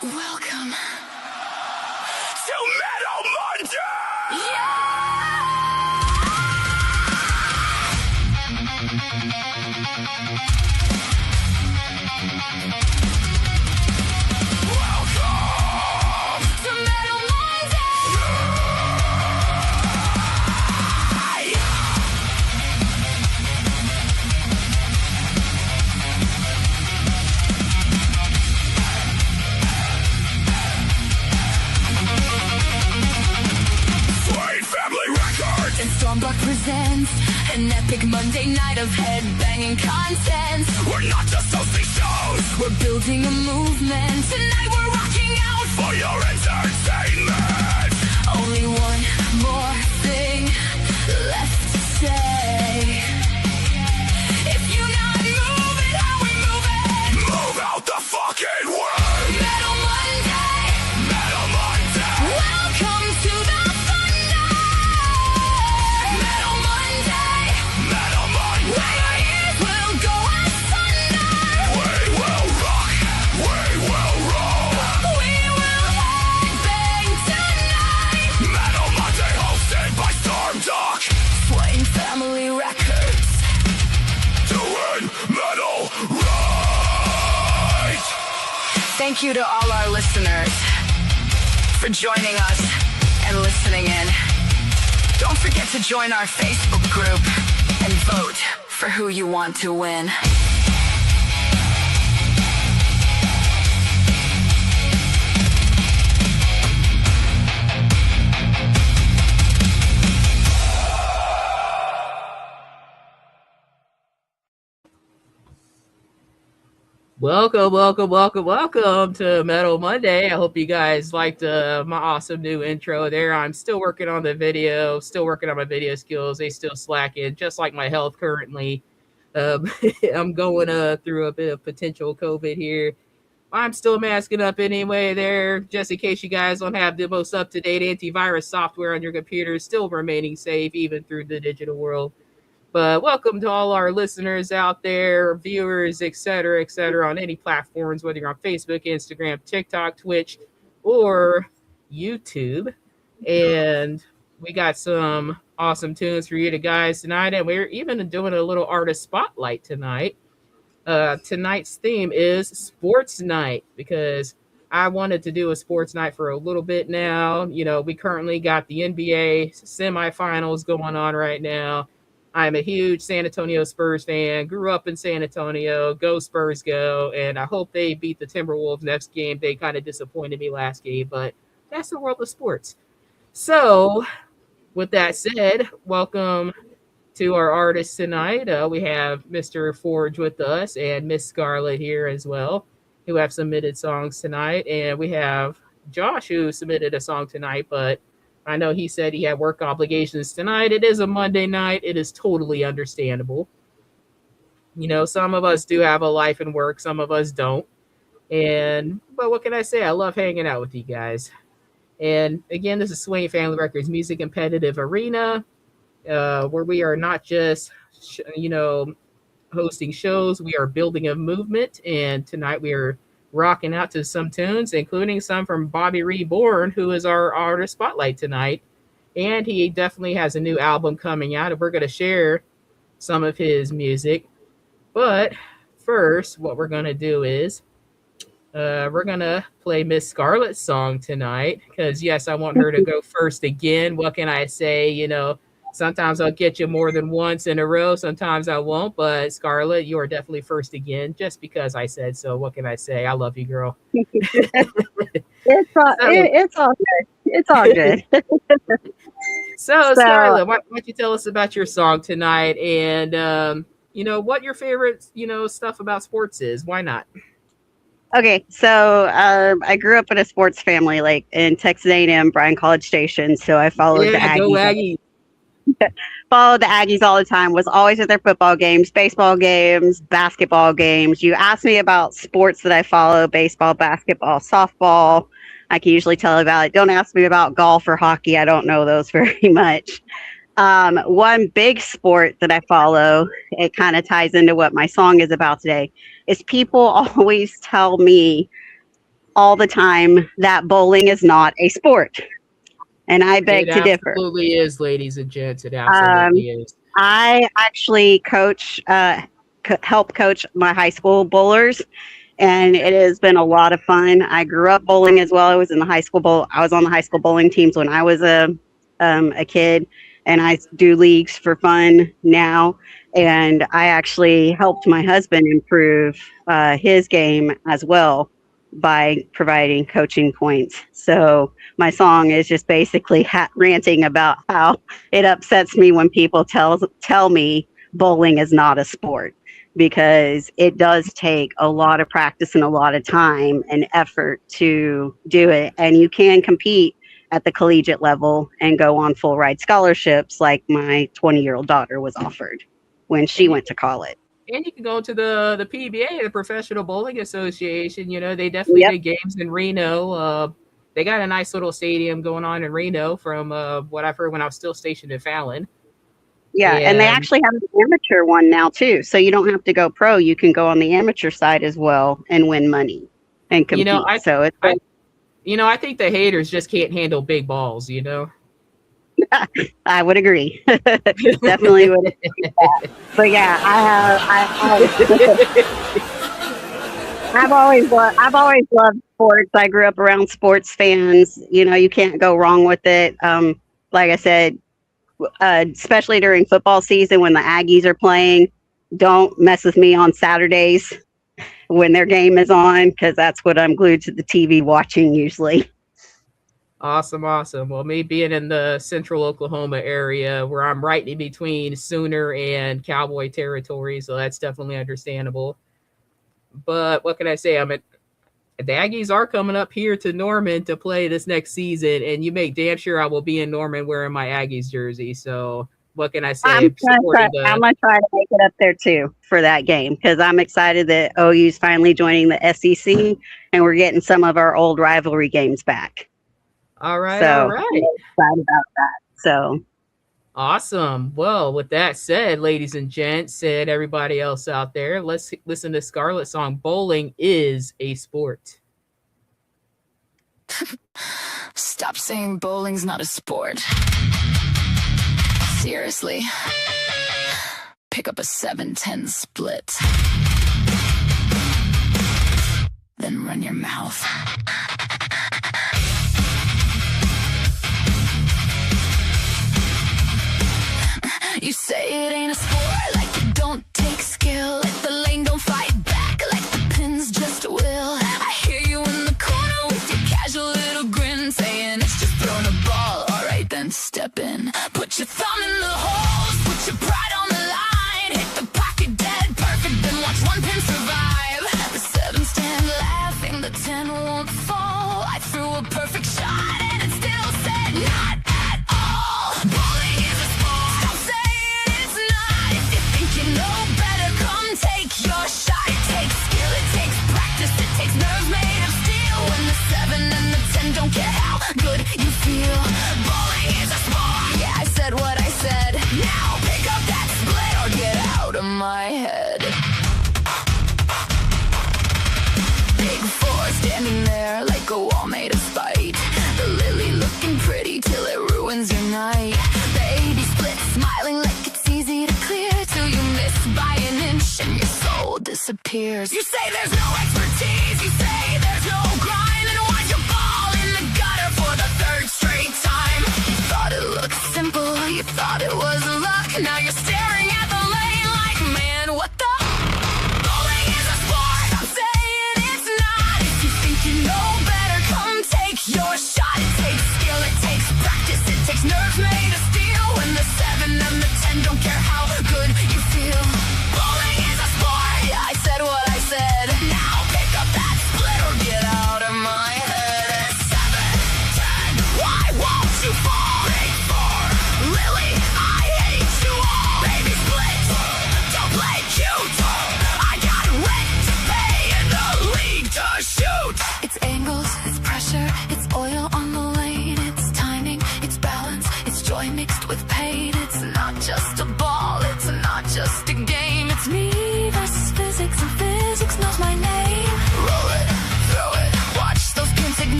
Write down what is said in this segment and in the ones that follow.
Welcome to Metal Monday! Welcome to Metal And Stormblock presents an epic Monday night of head-banging content. We're not just hosting shows, we're building a movement. Tonight we're rocking out for your entertainment. Only one more thing left to say. If you're not moving, how we moving? Move out the fucking way! Metal Monday! Metal Monday! Welcome to the thunder! Metal Monday! Metal Monday! Where your ears will go asunder! We will rock! We will roll! We will headbang tonight! Metal Monday hosted by Stormdock! Flame Family Records! Doing metal right! Thank you to all our listeners for joining us and listening in. Don't forget to join our Facebook group and vote for who you want to win. Welcome to Metal Monday. I hope you guys liked my awesome new intro there. I'm still working on the video, still working on my video skills. They still slacking, just like my health currently. I'm going through a bit of potential COVID here. I'm still masking up anyway there, just in case you guys don't have the most up-to-date antivirus software on your computer, still remaining safe even through the digital world. But welcome to all our listeners out there, viewers, etc., on any platforms, whether you're on Facebook, Instagram, TikTok, Twitch, or YouTube. And we got some awesome tunes for you guys tonight. And we're even doing a little artist spotlight tonight. Tonight's theme is Sports Night, because I wanted to do a sports night for a little bit now. You know, we currently got the NBA semifinals going on right now. I'm a huge San Antonio Spurs fan, grew up in San Antonio, go Spurs go, and I hope they beat the Timberwolves next game. They kind of disappointed me last game, but that's the world of sports. So, with that said, welcome to our artists tonight. We have Mr. Forge with us and Miss Scarlett here as well, who have submitted songs tonight, and we have Josh, who submitted a song tonight, but I know he said he had work obligations tonight. It is a Monday night. It is totally understandable. You know, some of us do have a life and work. Some of us don't. But what can I say? I love hanging out with you guys. And again, this is Swain Family Records Music Competitive Arena, where we are not just, hosting shows. We are building a movement. And tonight we are rocking out to some tunes, including some from Bobby Reborn, who is our artist spotlight tonight. And he definitely has a new album coming out, and we're going to share some of his music. But first, what we're going to do is we're going to play Miss Scarlett's song tonight, because, yes, I want her to go first again. What can I say? You know, sometimes I'll get you more than once in a row. Sometimes I won't. But Scarlett, you are definitely first again, just because I said so. What can I say? I love you, girl. It's all good. It's all good. So Scarlett, why don't you tell us about your song tonight, and what your favorite stuff about sports is? Why not? Okay, so I grew up in a sports family, like in Texas A&M, Bryan College Station. So I followed the Aggies. Go Aggies. Followed the Aggies all the time, was always at their football games, baseball games, basketball games. You ask me about sports that I follow: baseball, basketball, softball. I can usually tell about it. Don't ask me about golf or hockey. I don't know those very much. One big sport that I follow, it kind of ties into what my song is about today, is people always tell me all the time that bowling is not a sport. And I beg to differ. It absolutely is, ladies and gents. It absolutely is. I actually help coach my high school bowlers, and it has been a lot of fun. I grew up bowling as well. I was on the high school bowling teams when I was a kid, and I do leagues for fun now. And I actually helped my husband improve his game as well by providing coaching points. So my song is just basically ranting about how it upsets me when people tell me bowling is not a sport, because it does take a lot of practice and a lot of time and effort to do it. And you can compete at the collegiate level and go on full ride scholarships like my 20-year-old daughter was offered when she went to college. And you can go to the PBA, the Professional Bowling Association. You know, they definitely did games in Reno. They got a nice little stadium going on in Reno from what I've heard when I was still stationed in Fallon. Yeah, and they actually have an amateur one now too. So you don't have to go pro. You can go on the amateur side as well and win money and compete. I think the haters just can't handle big balls, you know? I would agree. Definitely would agree. But yeah, I've always loved sports. I grew up around sports fans. You know, you can't go wrong with it. Like I said, especially during football season when the Aggies are playing, don't mess with me on Saturdays when their game is on, because that's what I'm glued to the TV watching usually. Awesome. Well, me being in the central Oklahoma area where I'm right in between Sooner and Cowboy territory, so that's definitely understandable. But what can I say? The Aggies are coming up here to Norman to play this next season, and you make damn sure I will be in Norman wearing my Aggies jersey. So what can I say? I'm going to try to make it up there too for that game, because I'm excited that OU's finally joining the SEC, and we're getting some of our old rivalry games back. All right. I'm excited about that. So awesome. Well, with that said, ladies and gents, and everybody else out there, let's listen to Scarlett's song "Bowling Is a Sport." Stop saying bowling's not a sport. Seriously. Pick up a 7-10 split. Then run your mouth. You say it ain't a sport, like it don't take skill, like the lane don't fight back, like the pins just will. I hear you in the corner with your casual little grin, saying it's just throwing a ball. Alright then, step in, put your thumb in the holes, put your pride on the line, hit the pocket dead perfect, then watch one pin survive. The 7 stand laughing, the 10 won't fall. I threw a perfect shot and it still said not at all. Bowling is a sport. Don't say it's not. If you think you know better, come take your shot. It takes skill, it takes practice, it takes nerves made of steel. When the 7 and the 10 don't care how good you feel. Bowling is a sport. Yeah, I said what I said. Now pick up that split or get out of my head. Big 4 standing there like a wall made of spite. The lily looking pretty till it ruins your night. Baby split smiling like it's easy to clear, till you miss by an inch and your soul disappears. You say there's no expertise, you say there's no grind, and watch your ball in the gutter for the 3rd straight time. You thought it looked simple, you thought it was luck, now you're staring at the lane like, man, what the? Bowling is a sport. Stop saying it's not. If you think you know better, come take your shot. It takes skill, it takes practice, it takes nerves made of steel. When the 7 and the 10 don't care how good you feel. Bowling is a sport. Yeah, I said what I said. Now pick up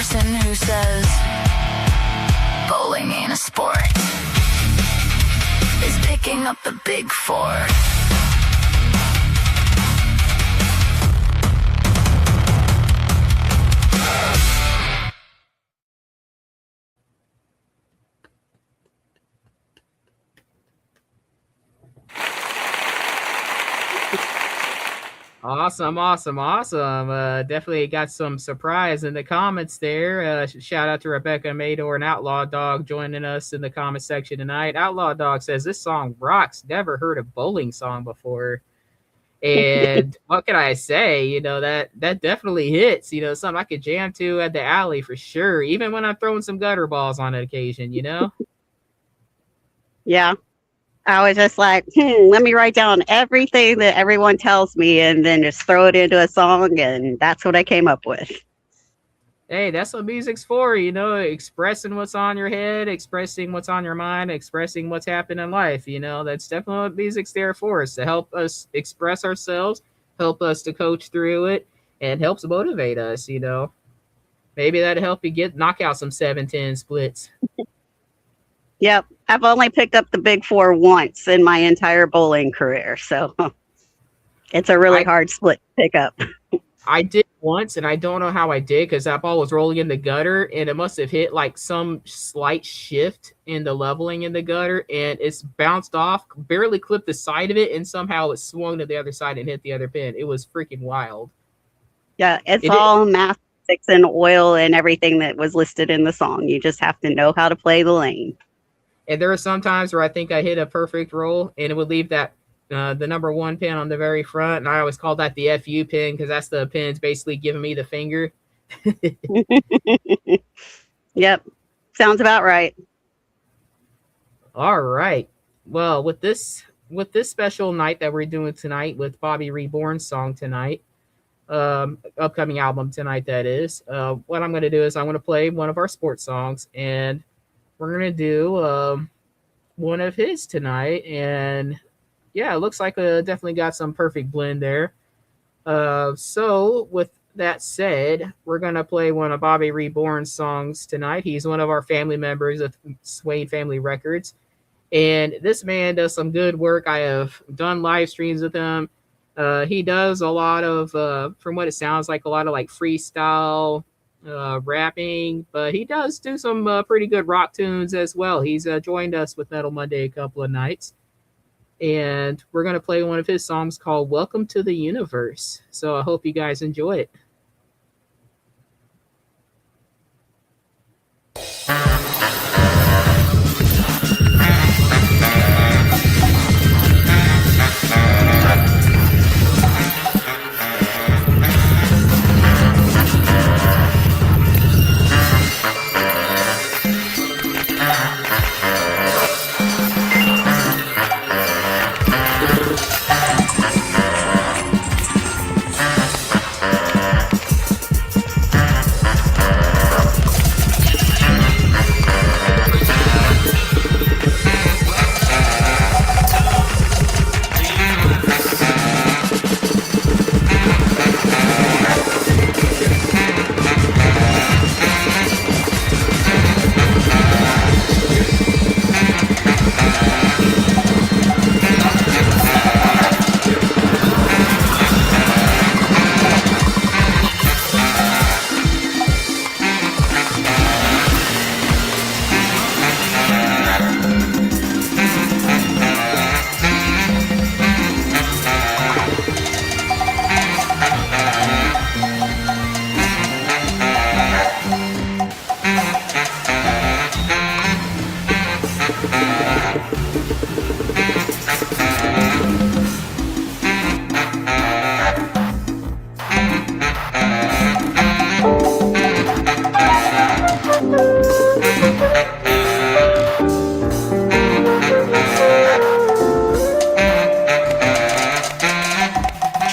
person who says bowling ain't a sport is picking up the big four. Awesome. Definitely got some surprise in the comments there. Shout out to Rebecca Mador and Outlaw Dog joining us in the comment section tonight. Outlaw Dog says this song rocks. Never heard a bowling song before. And what can I say? You know, that definitely hits. You know, something I could jam to at the alley for sure. Even when I'm throwing some gutter balls on occasion. You know. Yeah. I was just like, let me write down everything that everyone tells me and then just throw it into a song. And that's what I came up with. Hey, that's what music's for, you know, expressing what's on your head, expressing what's on your mind, expressing what's happened in life. You know, that's definitely what music's there for, is to help us express ourselves, help us to coach through it, and helps motivate us, you know. Maybe that'll help you knock out some 7-10 splits. Yep. I've only picked up the big four once in my entire bowling career. So it's a really hard split to pick up. I did once, and I don't know how I did because that ball was rolling in the gutter, and it must have hit like some slight shift in the leveling in the gutter, and it's bounced off, barely clipped the side of it, and somehow it swung to the other side and hit the other pin. It was freaking wild. Yeah, it's all math, physics, and oil and everything that was listed in the song. You just have to know how to play the lane. And there are some times where I think I hit a perfect roll, and it would leave that the number 1 pin on the very front, and I always call that the FU pin because that's the pin's basically giving me the finger. Yep, sounds about right. All right. Well, with this special night that we're doing tonight with Bobby Reborn's song tonight, upcoming album tonight, that is, what I'm going to do is I'm going to play one of our sports songs, and we're going to do one of his tonight. And yeah, it looks like definitely got some perfect blend there. So with that said, we're going to play one of Bobby Reborn's songs tonight. He's one of our family members of Swain Family Records. And this man does some good work. I have done live streams with him. He does a lot of, from what it sounds like, a lot of like freestyle rapping, but he does do some pretty good rock tunes as well. He's joined us with Metal Monday a couple of nights, and we're going to play one of his songs called Welcome to the Universe. So I hope you guys enjoy it.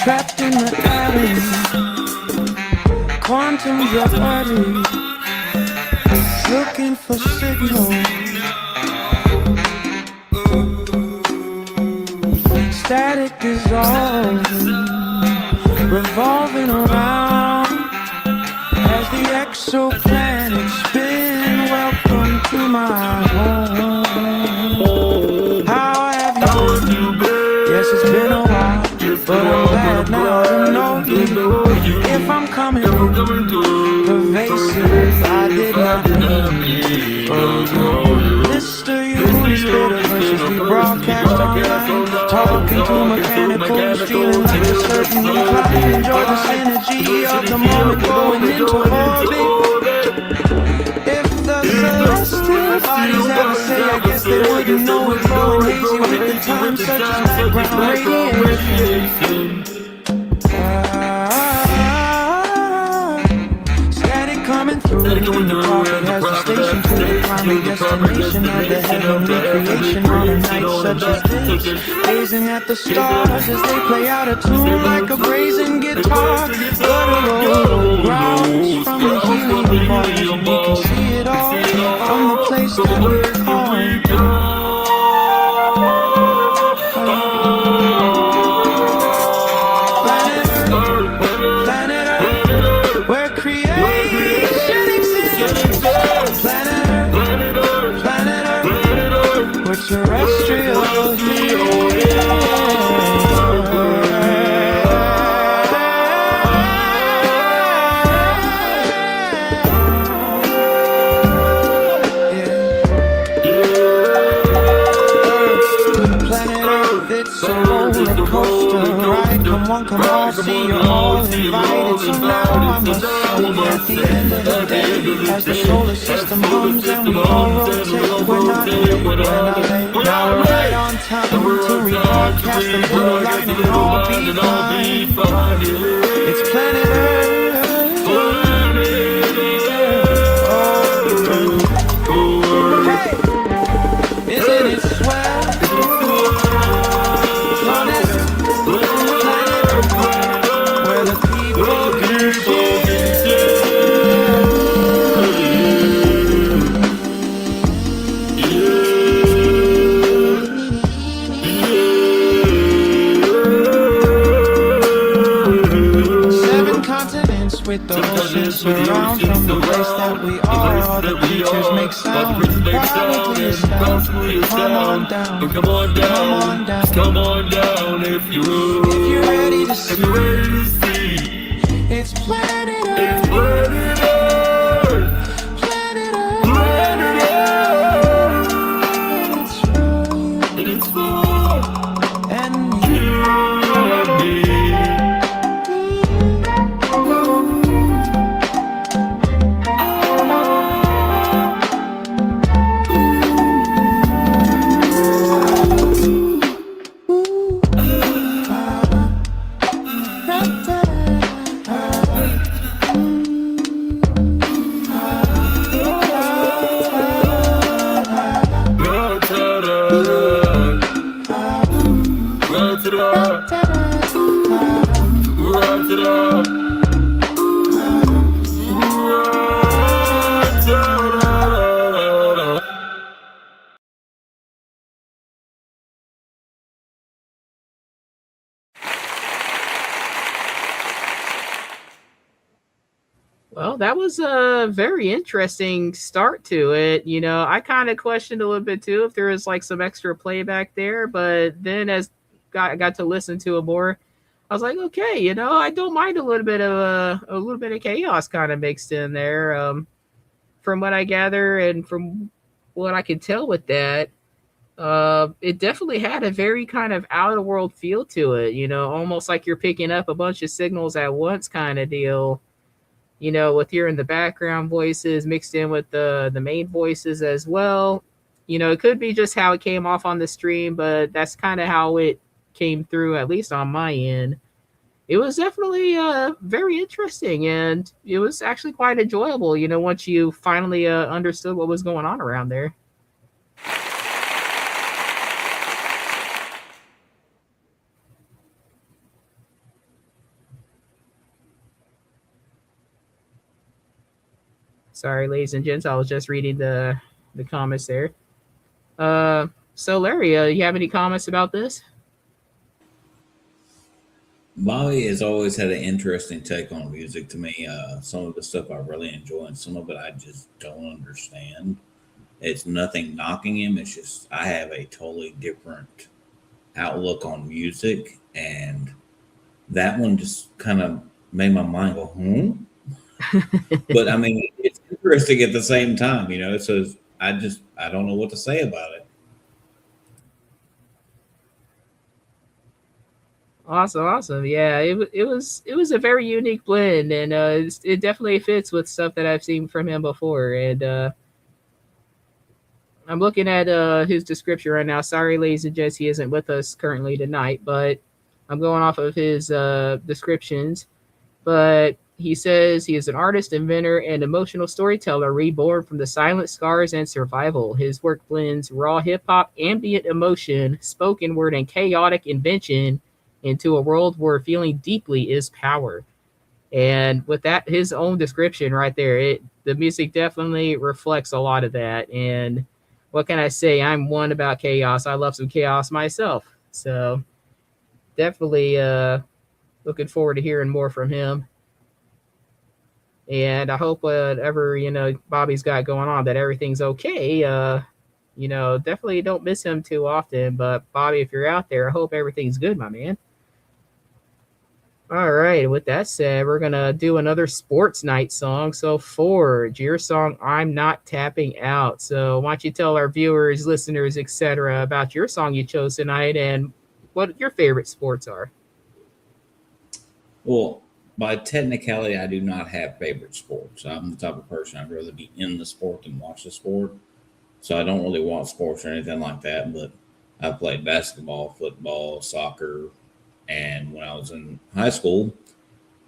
Trapped in the alley, quantum gravity, looking for signals, static dissolving, revolving around as the exoplanet spin. Welcome to my home. How have you been? Yes, it's been a while, but I'm glad now to know you. If I'm coming through pervasive, I did not mean Mr. Use better versus rebroadcast online. Talking to mechanicals, feeling like a certain incline. Enjoy the synergy of the moment going into orbit. If the celestial bodies ever say, I guess they wouldn't know it. Flowing hazy with the time, such as background radiation. Static coming through. The prophet has a station to the primary destination of the heavenly creation on a night such as this. Gazing at the stars as they play out a tune like a brazen guitar. Guttural growls from the helium bars, and we can see it all from the place that we're calling Planet Earth, where creation exists. Planet Earth, we're terrestrial It's a roller coaster ride. Come on, come all, see you're all invited. So now I must say, at the end of the day, as the solar system hums and we all rotate, we're not late, we're not late. Now we're right on time to rebroadcast the blue light and all be fine. It's planet Earth. Hey, isn't it swell? Where the people can Seven continents with the oceans surround. From the place that we are, all the creatures make sound. Probably astound. Come on down, come on down, come on down if you're ready to see. It's planet Earth. It's planet Earth. Planet Earth. Planet Earth. It's for and you and me. Well, that was a very interesting start to it. You know, I kind of questioned a little bit too if there was like some extra playback there, but then as got to listen to it more, I was like, okay, you know, I don't mind a little bit of a little bit of chaos kind of mixed in there. From what I gather and from what I could tell with that, it definitely had a very kind of out of the world feel to it. You know, almost like you're picking up a bunch of signals at once, kind of deal. You know, with hearing the background voices mixed in with the main voices as well. You know, it could be just how it came off on the stream, but that's kind of how it came through, at least on my end. It was definitely very interesting, and it was actually quite enjoyable, you know, once you finally understood what was going on around there. Sorry, ladies and gents, I was just reading the comments there. So Larry, you have any comments about this? Bobby has always had an interesting take on music to me. Some of the stuff I really enjoy, and some of it I just don't understand. It's nothing knocking him. It's just I have a totally different outlook on music, and that one just kind of made my mind go, hmm. But I mean, it's interesting at the same time, you know. So I don't know what to say about it. Awesome, awesome. Yeah, it was a very unique blend, and it definitely fits with stuff that I've seen from him before. And I'm looking at his description right now. Sorry, ladies and gents, he isn't with us currently tonight, but I'm going off of his descriptions. But he says he is an artist, inventor, and emotional storyteller reborn from the silent scars and survival. His work blends raw hip hop, ambient emotion, spoken word, and chaotic invention into a world where feeling deeply is power. And with that, his own description right there, the music definitely reflects a lot of that. And what can I say? I'm one about chaos. I love some chaos myself. So definitely looking forward to hearing more from him. And I hope whatever Bobby's got going on, that everything's okay. Definitely don't miss him too often. But Bobby, if you're out there, I hope everything's good, my man. All right. With that said, we're gonna do another sports night song. So Forge, your song "I'm Not Tapping Out." So why don't you tell our viewers, listeners, etc., about your song you chose tonight and what your favorite sports are? Well, by technicality, I do not have favorite sports. I'm the type of person I'd rather be in the sport than watch the sport. So I don't really watch sports or anything like that. But I played basketball, football, soccer, and when I was in high school,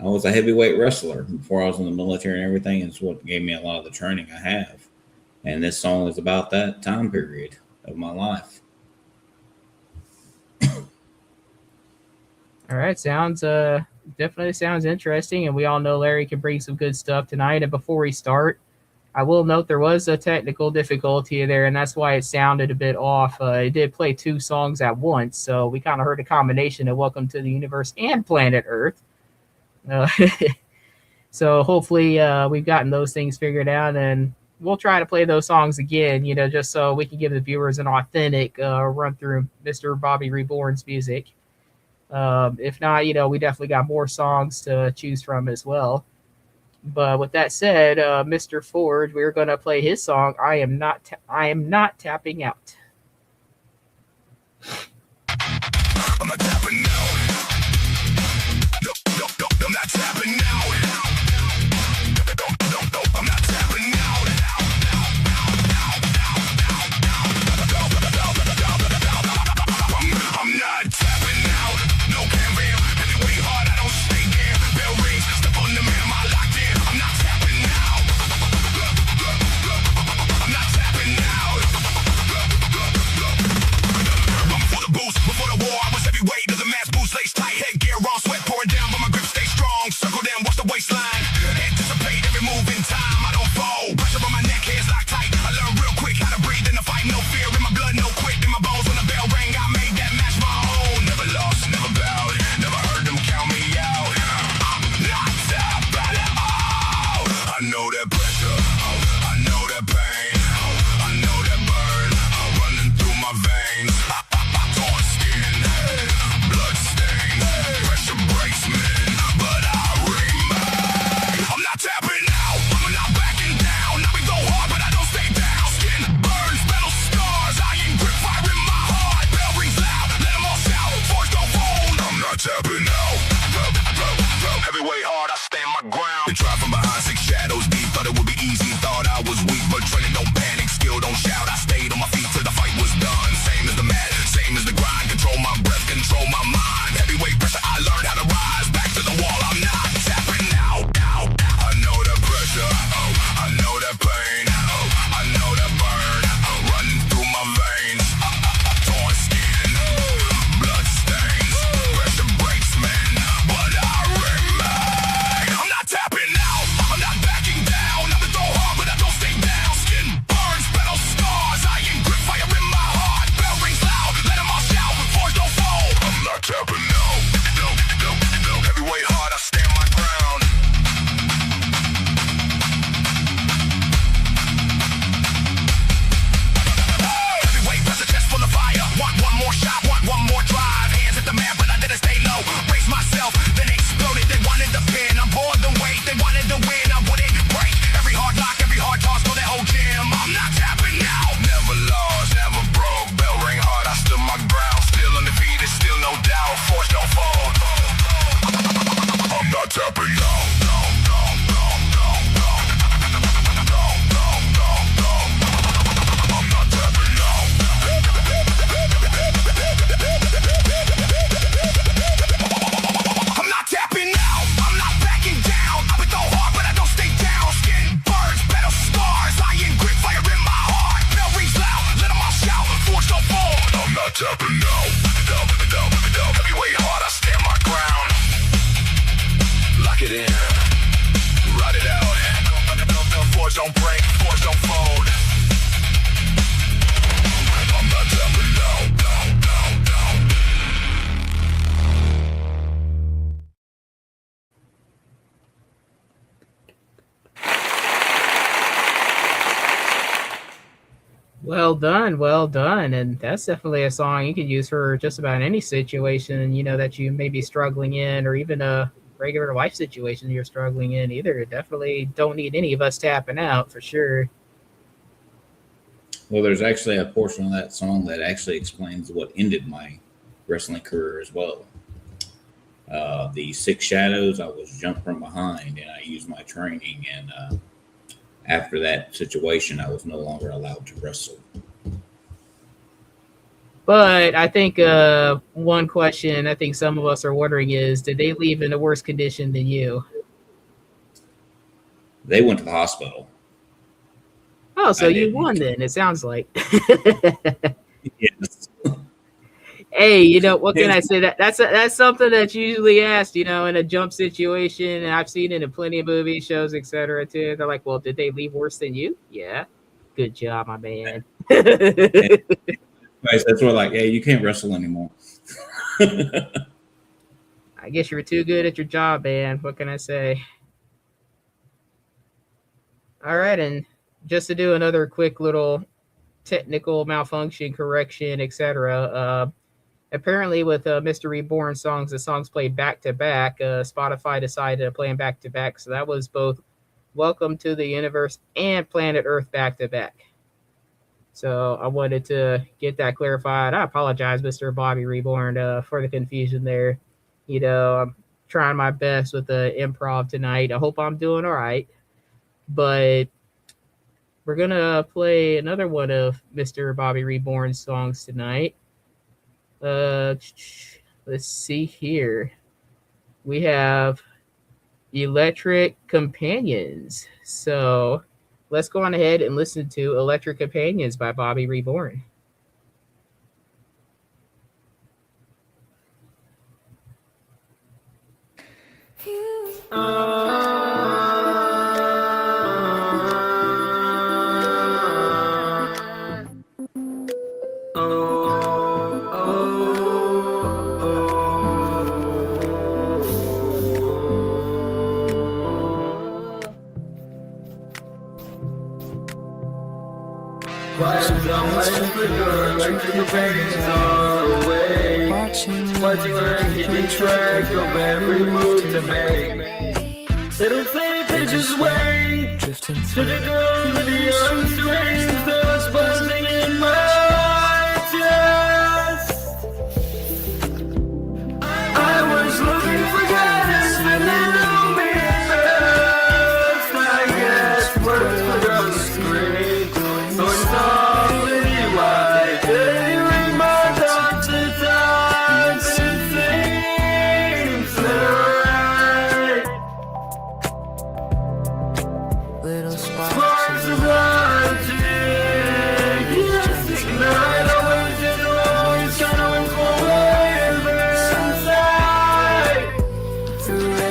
I was a heavyweight wrestler before I was in the military and everything. It's what gave me a lot of the training I have. And this song is about that time period of my life. All right, sounds definitely sounds interesting, and we all know Larry can bring some good stuff tonight. And before we start, I will note there was a technical difficulty there, and that's why it sounded a bit off. It did play two songs at once, so we kind of heard a combination of "Welcome to the Universe" and "Planet Earth." Uh, so hopefully we've gotten those things figured out, and we'll try to play those songs again, just so we can give the viewers an authentic run through Mr. Bobby Reborn's music. If not, we definitely got more songs to choose from as well. But with that said, Mr. Ford, we're going to play his song. I am not tapping out. I'm not tapping out. No, no, no, I'm not tapping out. No, no, I'm not tapping out. I'm not tapping out. No can feel. Heavyweight hard, I don't stay there. Bell rings, step on the man, my locked in. I'm not tapping out. I'm not tapping out. Before the boost, before the war, I was heavyweight. Does a mass boost, lace tight, headgear on, sweat pouring down, but my grip stay strong. Circle down, watch the waistline. Anticipate every move in time. I don't fall. Pressure on my neck, hands locked tight. I learned real quick how to breathe in the fight. No fear in my blood, no quit in my bones. When the bell rang, I made that match my own. Never lost, never bowed. Never heard them count me out. I'm not tapping out. I know that pressure. I know that pain. I know that burn running through my veins. Torn skin, blood stain. Pressure breaks me, but I remain. I'm not tapping out. I'm not backing down. Not me go hard, but I don't stay down. Skin burns, metal scars. Iron grip, fire in my heart. Bell rings loud, let them all shout. Force go phone. I'm not tapping out. Heavyweight hard, I stand my ground. They try from behind 6 shadows deep. Thought it would be easy, thought Doors don't break, doors don't fold. I'm not tapping out, down, down, down. Well done, well done. And that's definitely a song you could use for just about any situation, that you may be struggling in, or even a regular life situation you're struggling in either. Definitely don't need any of us tapping out for sure. Well, there's actually a portion of that song that actually explains what ended my wrestling career as well. The Six Shadows, I was jumped from behind, and I used my training, and after that situation, I was no longer allowed to wrestle. But I think one question I think some of us are wondering is, did they leave in a worse condition than you? They went to the hospital. Oh, so you won then, it sounds like. Yes. Hey, what can I say? That's something that's usually asked, in a jump situation, and I've seen it in plenty of movies, shows, etc. Too. They're like, "Well, did they leave worse than you?" Yeah, good job, my man. Right, that's what, like, hey, you can't wrestle anymore. I guess you were too good at your job, man. What can I say? All right, and just to do another quick little technical malfunction correction, etc. Apparently, with Mr. Reborn songs, the songs played back to back. Spotify decided to play them back to back, so that was both Welcome to the Universe and Planet Earth back to back. So I wanted to get that clarified. I apologize, Mr. Bobby Reborn, for the confusion there. I'm trying my best with the improv tonight. I hope I'm doing all right. But we're going to play another one of Mr. Bobby Reborn's songs tonight. Let's see here. We have Electric Companions. So let's go on ahead and listen to Electric Companions by Bobby Reborn. Watching her keeping track of every move to make. Little fake pictures way, drifting to the girl with the young strings that was buzzing in my chest. I was looking for guidance and they knew me best. I guess words put on the screen, so it's all really wide. They read my thoughts at times, and it seems they're right. Little sparks of logic, yes, ignite. Always and always going forever inside.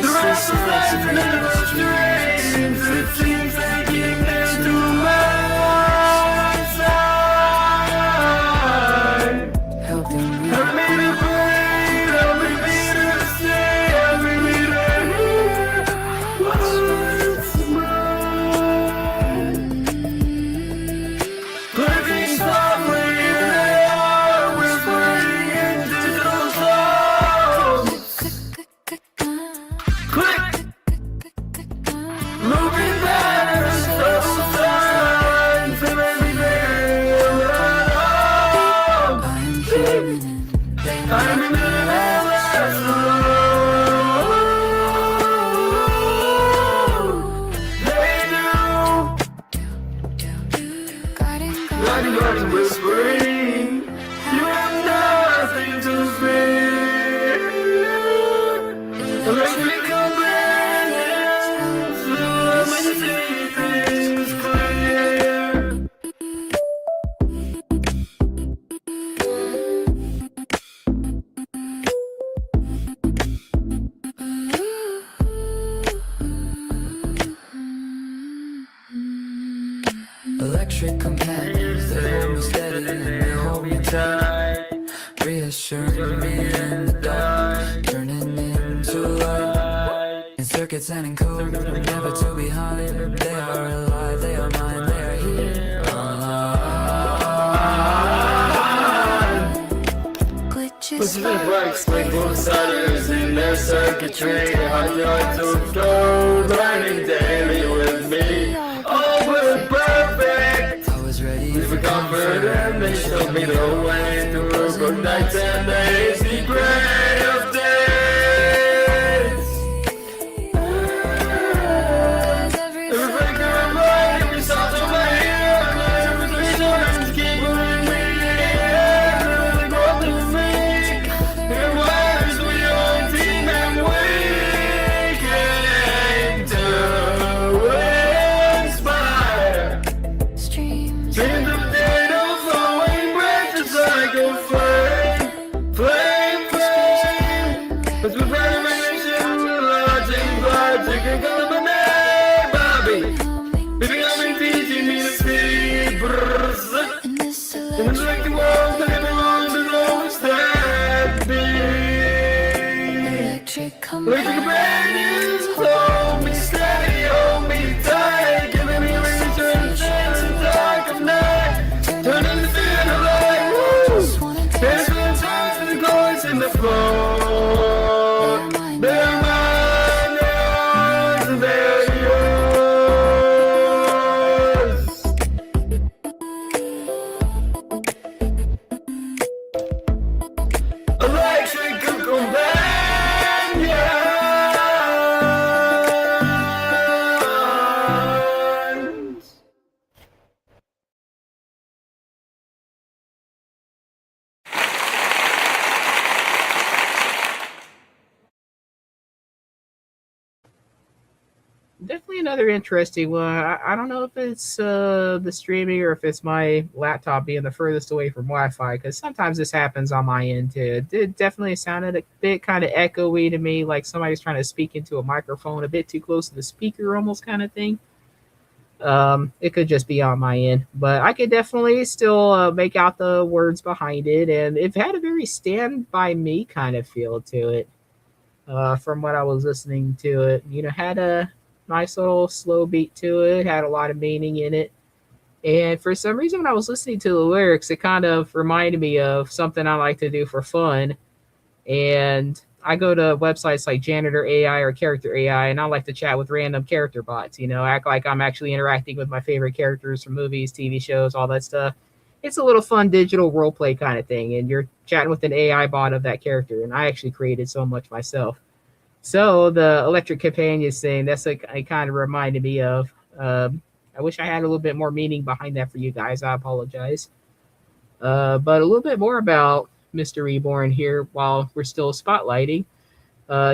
The rest of life never strains. It seems they keep them to my side. Helping me to breathe, help me to stay, helping me to hear what's mine. Clicking softly in the air, whispering into those songs. Click, moving patterns, subtle signs of everything around. I'm in the last row. They knew. Guiding, whispering, you have nothing to fear. Electric companions, let me see things clear. Electric companions, they hold me steady and they hold me tight, reassuring me in the dark, turning into light. In circuits and in code, never to be behind. They are alive, they are mine, they are here. Glitches breaks like both sides in their circuitry. Hard to go, learning daily with me. All was perfect. I was ready For comfort and they showed me the way through good nights and the hazy gray of days. Every breaker of mine, every salt of my ear, every vision keep moving me. Every growth of me, it was we on team and we came to inspire. Dreams of data flowing branches like a flame, flame, flame. As we find a mission, we're launching blood, taking color by name, Bobby. Baby, I've been teaching me to see, brrrr. In the like world, that everyone is always that big. Electric companions, hold me steady, hold me tight, giving me reassurance in the dark of night, turning the fear of light. Woo! There's no time to the chords in the floor. They're mine, yours, and they're yours. Electric companions. Definitely another interesting one. I don't know if it's the streaming or if it's my laptop being the furthest away from Wi-Fi, because sometimes this happens on my end too. It definitely sounded a bit kind of echoey to me, like somebody's trying to speak into a microphone a bit too close to the speaker, almost kind of thing. It could just be on my end, but I could definitely still make out the words behind it, and it had a very Stand By Me kind of feel to it. From what I was listening to it, had a nice little slow beat to it, had a lot of meaning in it. And for some reason, when I was listening to the lyrics, it kind of reminded me of something I like to do for fun. And I go to websites like Janitor AI or Character AI, and I like to chat with random character bots, act like I'm actually interacting with my favorite characters from movies, TV shows, all that stuff. It's a little fun digital role play kind of thing, and you're chatting with an AI bot of that character, and I actually created so much myself. So the Electric Companions thing, that's it kind of reminded me of. I wish I had a little bit more meaning behind that for you guys. I apologize. But a little bit more about Mr. Reborn here while we're still spotlighting.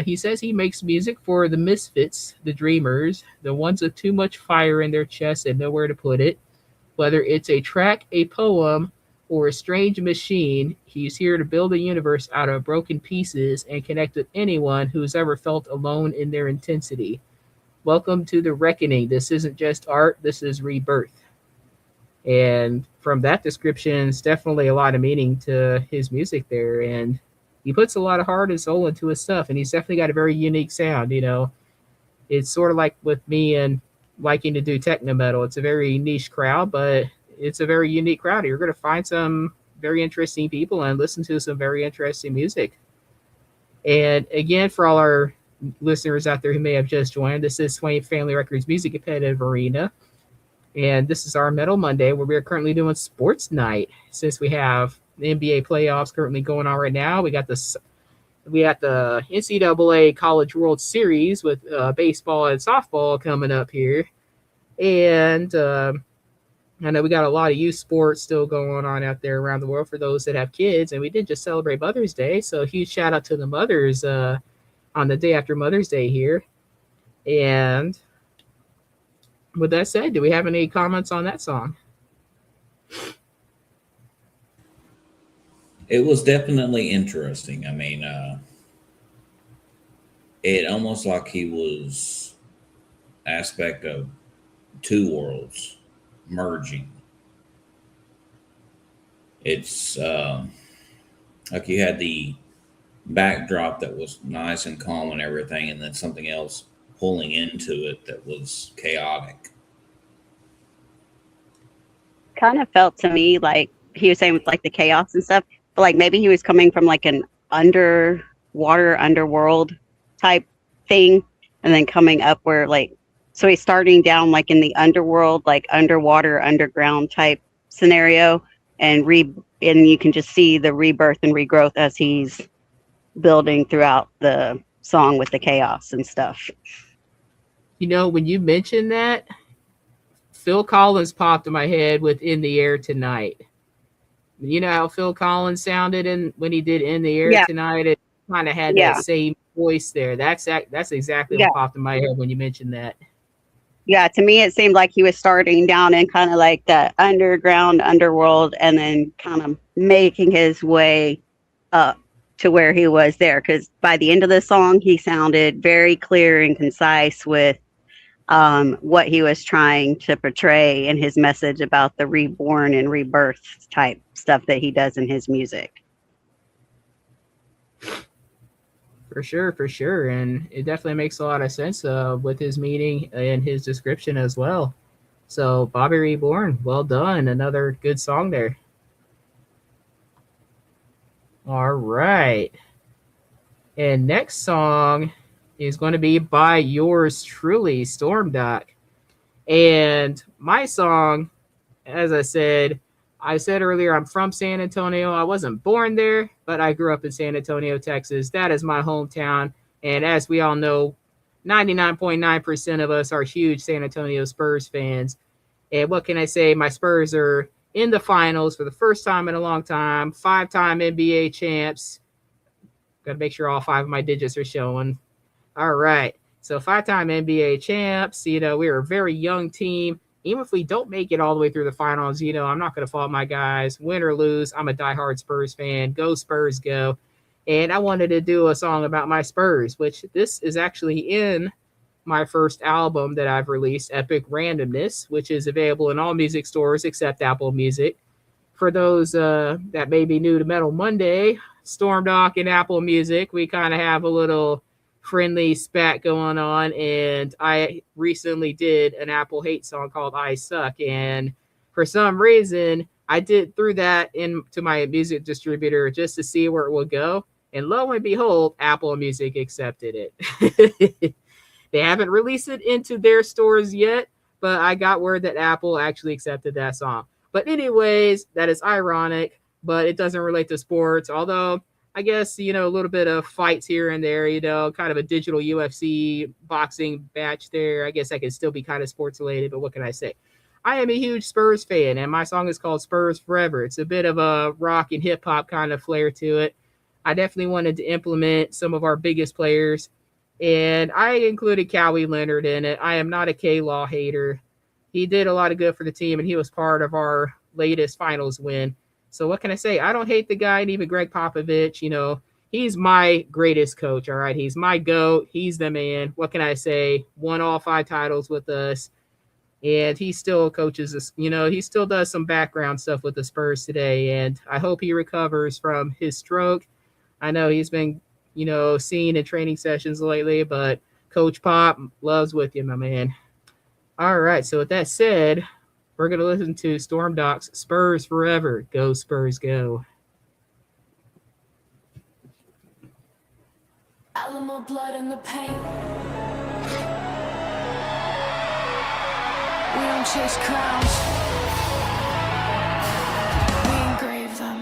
He says he makes music for the misfits, the dreamers, the ones with too much fire in their chest and nowhere to put it. Whether it's a track, a poem, or a strange machine, he's here to build a universe out of broken pieces and connect with anyone who's ever felt alone in their intensity. Welcome to the reckoning. This isn't just art, this is rebirth. And from that description, it's definitely a lot of meaning to his music there. And he puts a lot of heart and soul into his stuff. And he's definitely got a very unique sound. It's sort of like with me and liking to do techno metal. It's a very niche crowd, but it's a very unique crowd. You're going to find some very interesting people and listen to some very interesting music. And again, for all our listeners out there who may have just joined, this is Swain Family Records Music Competitive Arena. And this is our Metal Monday, where we are currently doing sports night. Since we have the NBA playoffs currently going on right now, we got the NCAA College World Series with baseball and softball coming up here. And I know we got a lot of youth sports still going on out there around the world for those that have kids. And we did just celebrate Mother's Day. So a huge shout out to the mothers on the day after Mother's Day here. And with that said, do we have any comments on that song? It was definitely interesting. I mean, it almost like he was aspect of two worlds. merging. It's like you had the backdrop that was nice and calm and everything, and then something else pulling into it that was chaotic. Kind of felt to me like he was saying with like the chaos and stuff, but like maybe he was coming from like an underworld type thing, and then coming up where like, so he's starting down like in the underworld, like underwater, underground type scenario, and you can just see the rebirth and regrowth as he's building throughout the song with the chaos and stuff. You know, when you mentioned that, Phil Collins popped in my head with "In the Air Tonight." You know how Phil Collins sounded when he did "In the Air Tonight"? It kind of had that same voice there. That's exactly what popped in my head when you mentioned that. Yeah, to me, it seemed like he was starting down in kind of like the underworld, and then kind of making his way up to where he was there. Because by the end of the song, he sounded very clear and concise with what he was trying to portray in his message about the reborn and rebirth type stuff that he does in his music. For sure. And it definitely makes a lot of sense with his meaning and his description as well. So Bobby Reborn, well done. Another good song there. All right. And next song is going to be by yours truly, Storm Doc. And my song, as I said earlier, I'm from San Antonio. I wasn't born there, but I grew up in San Antonio, Texas. That is my hometown. And as we all know, 99.9% of us are huge San Antonio Spurs fans. And what can I say? My Spurs are in the finals for the first time in a long time, 5-time NBA champs. Got to make sure all 5 of my digits are showing. All right. So 5-time NBA champs. You know, we're a very young team. Even if we don't make it all the way through the finals, you know, I'm not going to fault my guys. Win or lose, I'm a diehard Spurs fan. Go Spurs, go. And I wanted to do a song about my Spurs, which this is actually in my first album that I've released, Epic Randomness, which is available in all music stores except Apple Music. For those that may be new to Metal Monday, Storm Doc and Apple Music, we kind of have a little friendly spat going on, and I recently did an Apple hate song called I Suck, and for some reason I threw that into my music distributor just to see where it would go, and lo and behold, Apple Music accepted it. They haven't released it into their stores yet, but I got word that Apple actually accepted that song. But anyways, that is ironic, but it doesn't relate to sports, although I guess, you know, a little bit of fights here and there, you know, kind of a digital UFC boxing match there. I guess that could still be kind of sports related, but what can I say? I am a huge Spurs fan, and my song is called Spurs Forever. It's a bit of a rock and hip hop kind of flair to it. I definitely wanted to implement some of our biggest players, and I included Kawhi Leonard in it. I am not a K-Law hater. He did a lot of good for the team, and he was part of our latest finals win. So what can I say? I don't hate the guy, and even Greg Popovich, you know, he's my greatest coach, all right? He's my GOAT. He's the man. What can I say? Won all 5 titles with us, and he still coaches us. You know, he still does some background stuff with the Spurs today, and I hope he recovers from his stroke. I know he's been, you know, seen in training sessions lately, but Coach Pop loves with you, my man. All right, so with that said, we're going to listen to Storm Doc's Spurs Forever. Go Spurs, go. Alamo blood in the paint. We don't chase crowns. We engrave them.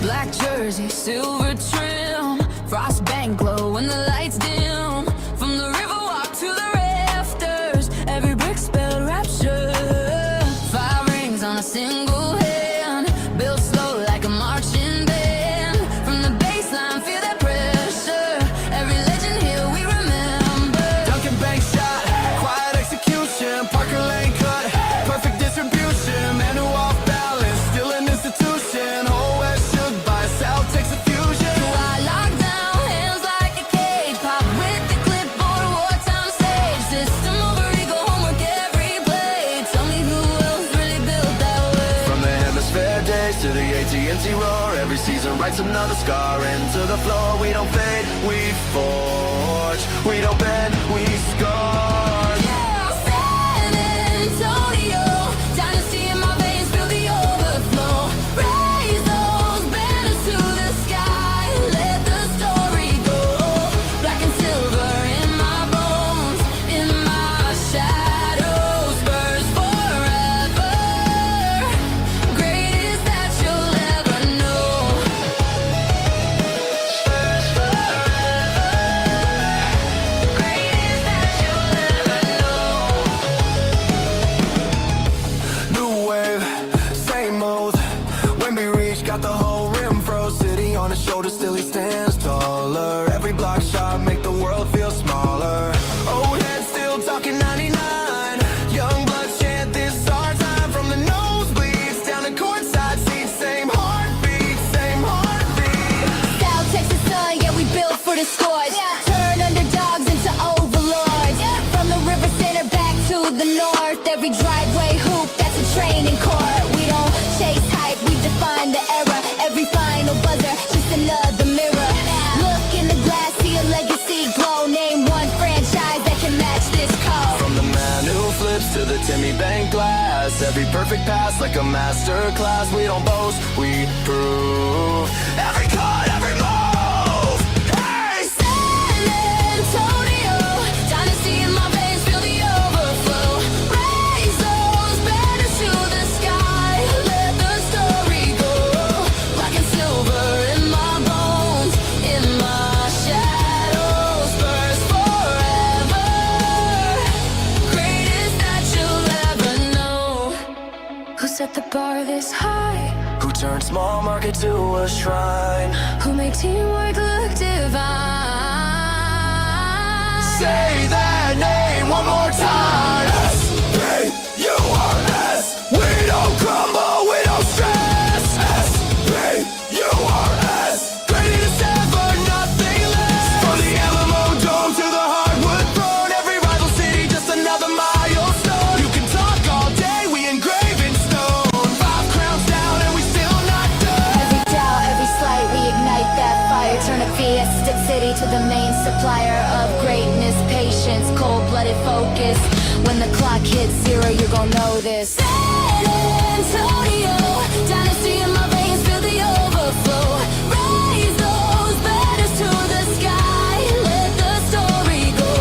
Black jersey, silver trim, frostbank glow when the lights dim. From the riverwalk to the rafters, every brick spelled rapture. 5 rings on a single hand, built slow like a marching band. From the baseline, feel that pressure. Every legend here we remember. Duncan bank shot, quiet execution, Parker lane cut, perfect distribution, man who off balance, still an institution. the AT&T roar. Every season writes another scar into the floor. We don't fade, we forge. We don't bend, we score. Yeah, San Antonio, dynasty in my veins, feel the overflow. Raise those banners to the sky, let the story go. Black and silver in my bones, in my shadows, Spurs forever. Greatest that you'll ever know. Spurs forever. Greatest that you'll ever know. New wave, same old. When we reach, got the whole rim froze. City on his shoulders, still he stands taller. Every block shot make the world feel smaller. Old heads still talking 99. Young bloods chant this our time. From the nosebleeds down to courtside seats. Same heartbeat, same heartbeat. South Texas sun, yeah, we built for the scores. Turn underdogs into overlords. From the river center back to the north. Every driveway hoop, that's a training court. We don't chase hype, we define the era. Every final buzzer, just another mirror. Look in the glass, see a legacy glow. Name one franchise that can match this code. From the man who flips to the Timmy Bank glass. Every perfect pass like a master class. We don't boast, we prove. Every cut, every move. Hey! San Antonio, dynasty in my veins, feel the overflow. Raise those banners to the sky, let the story go. Black and silver in my bones, in my shadows, Spurs forever. Greatest that you'll ever know. Who set the bar this high? Who turned small market to a shrine? Who make teamwork look divine? Say that name one more time. S-P-U-R-S. We don't crumble, we don't stress. S-P-U-R-S. Greatest ever, nothing less. From the Alamo Dome to the hardwood throne. Every rival city, just another milestone. You can talk all day, we engrave in stone. 5 crowns down and we still not done. Every doubt, every slight, we ignite that fire. Turn a Fiesta City to the main supplier of greatness, patience, cold-blooded focus. When the clock hits 0, you're gonna know this. San Antonio, dynasty in my veins, feel the overflow. Raise those banners to the sky, let the story go.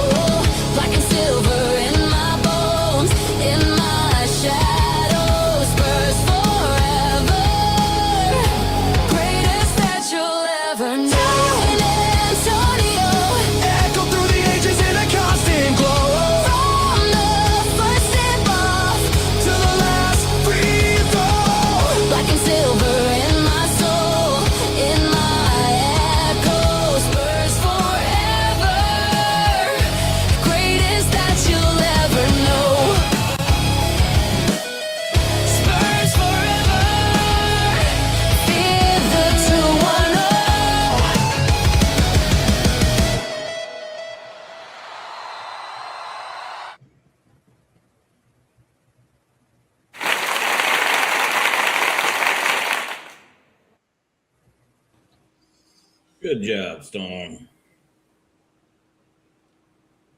Black and silver in my bones, in my shadows, Spurs forever. Greatest that you'll ever know. San Antonio, Echo through the ages in a constant glow. from the first tip off To the last free throw. black and silver in my soul, in my echo, Spurs forever. Greatest that you'll ever know. Spurs forever. Fear the 2-1-0. Good job, Storm.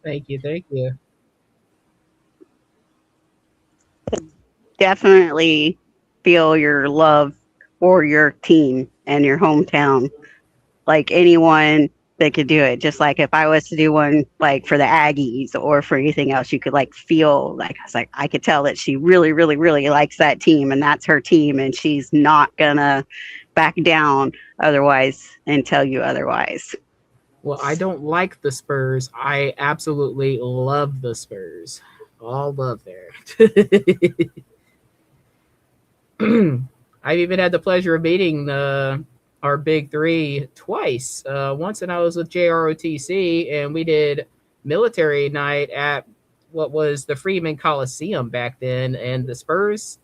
Thank you. Thank you. Definitely feel your love for your team and your hometown. Like anyone that could do it. Just like if I was to do one like for the Aggies or for anything else, you could like feel like I was like I could tell that she really, really, really likes that team and that's her team and she's not gonna back down otherwise and tell you otherwise. Well, I don't like the Spurs. I absolutely love the Spurs. All love there. I've even had the pleasure of meeting our big three twice. Once when I was with JROTC and we did military night at what was the Freeman Coliseum back then. And the Spurs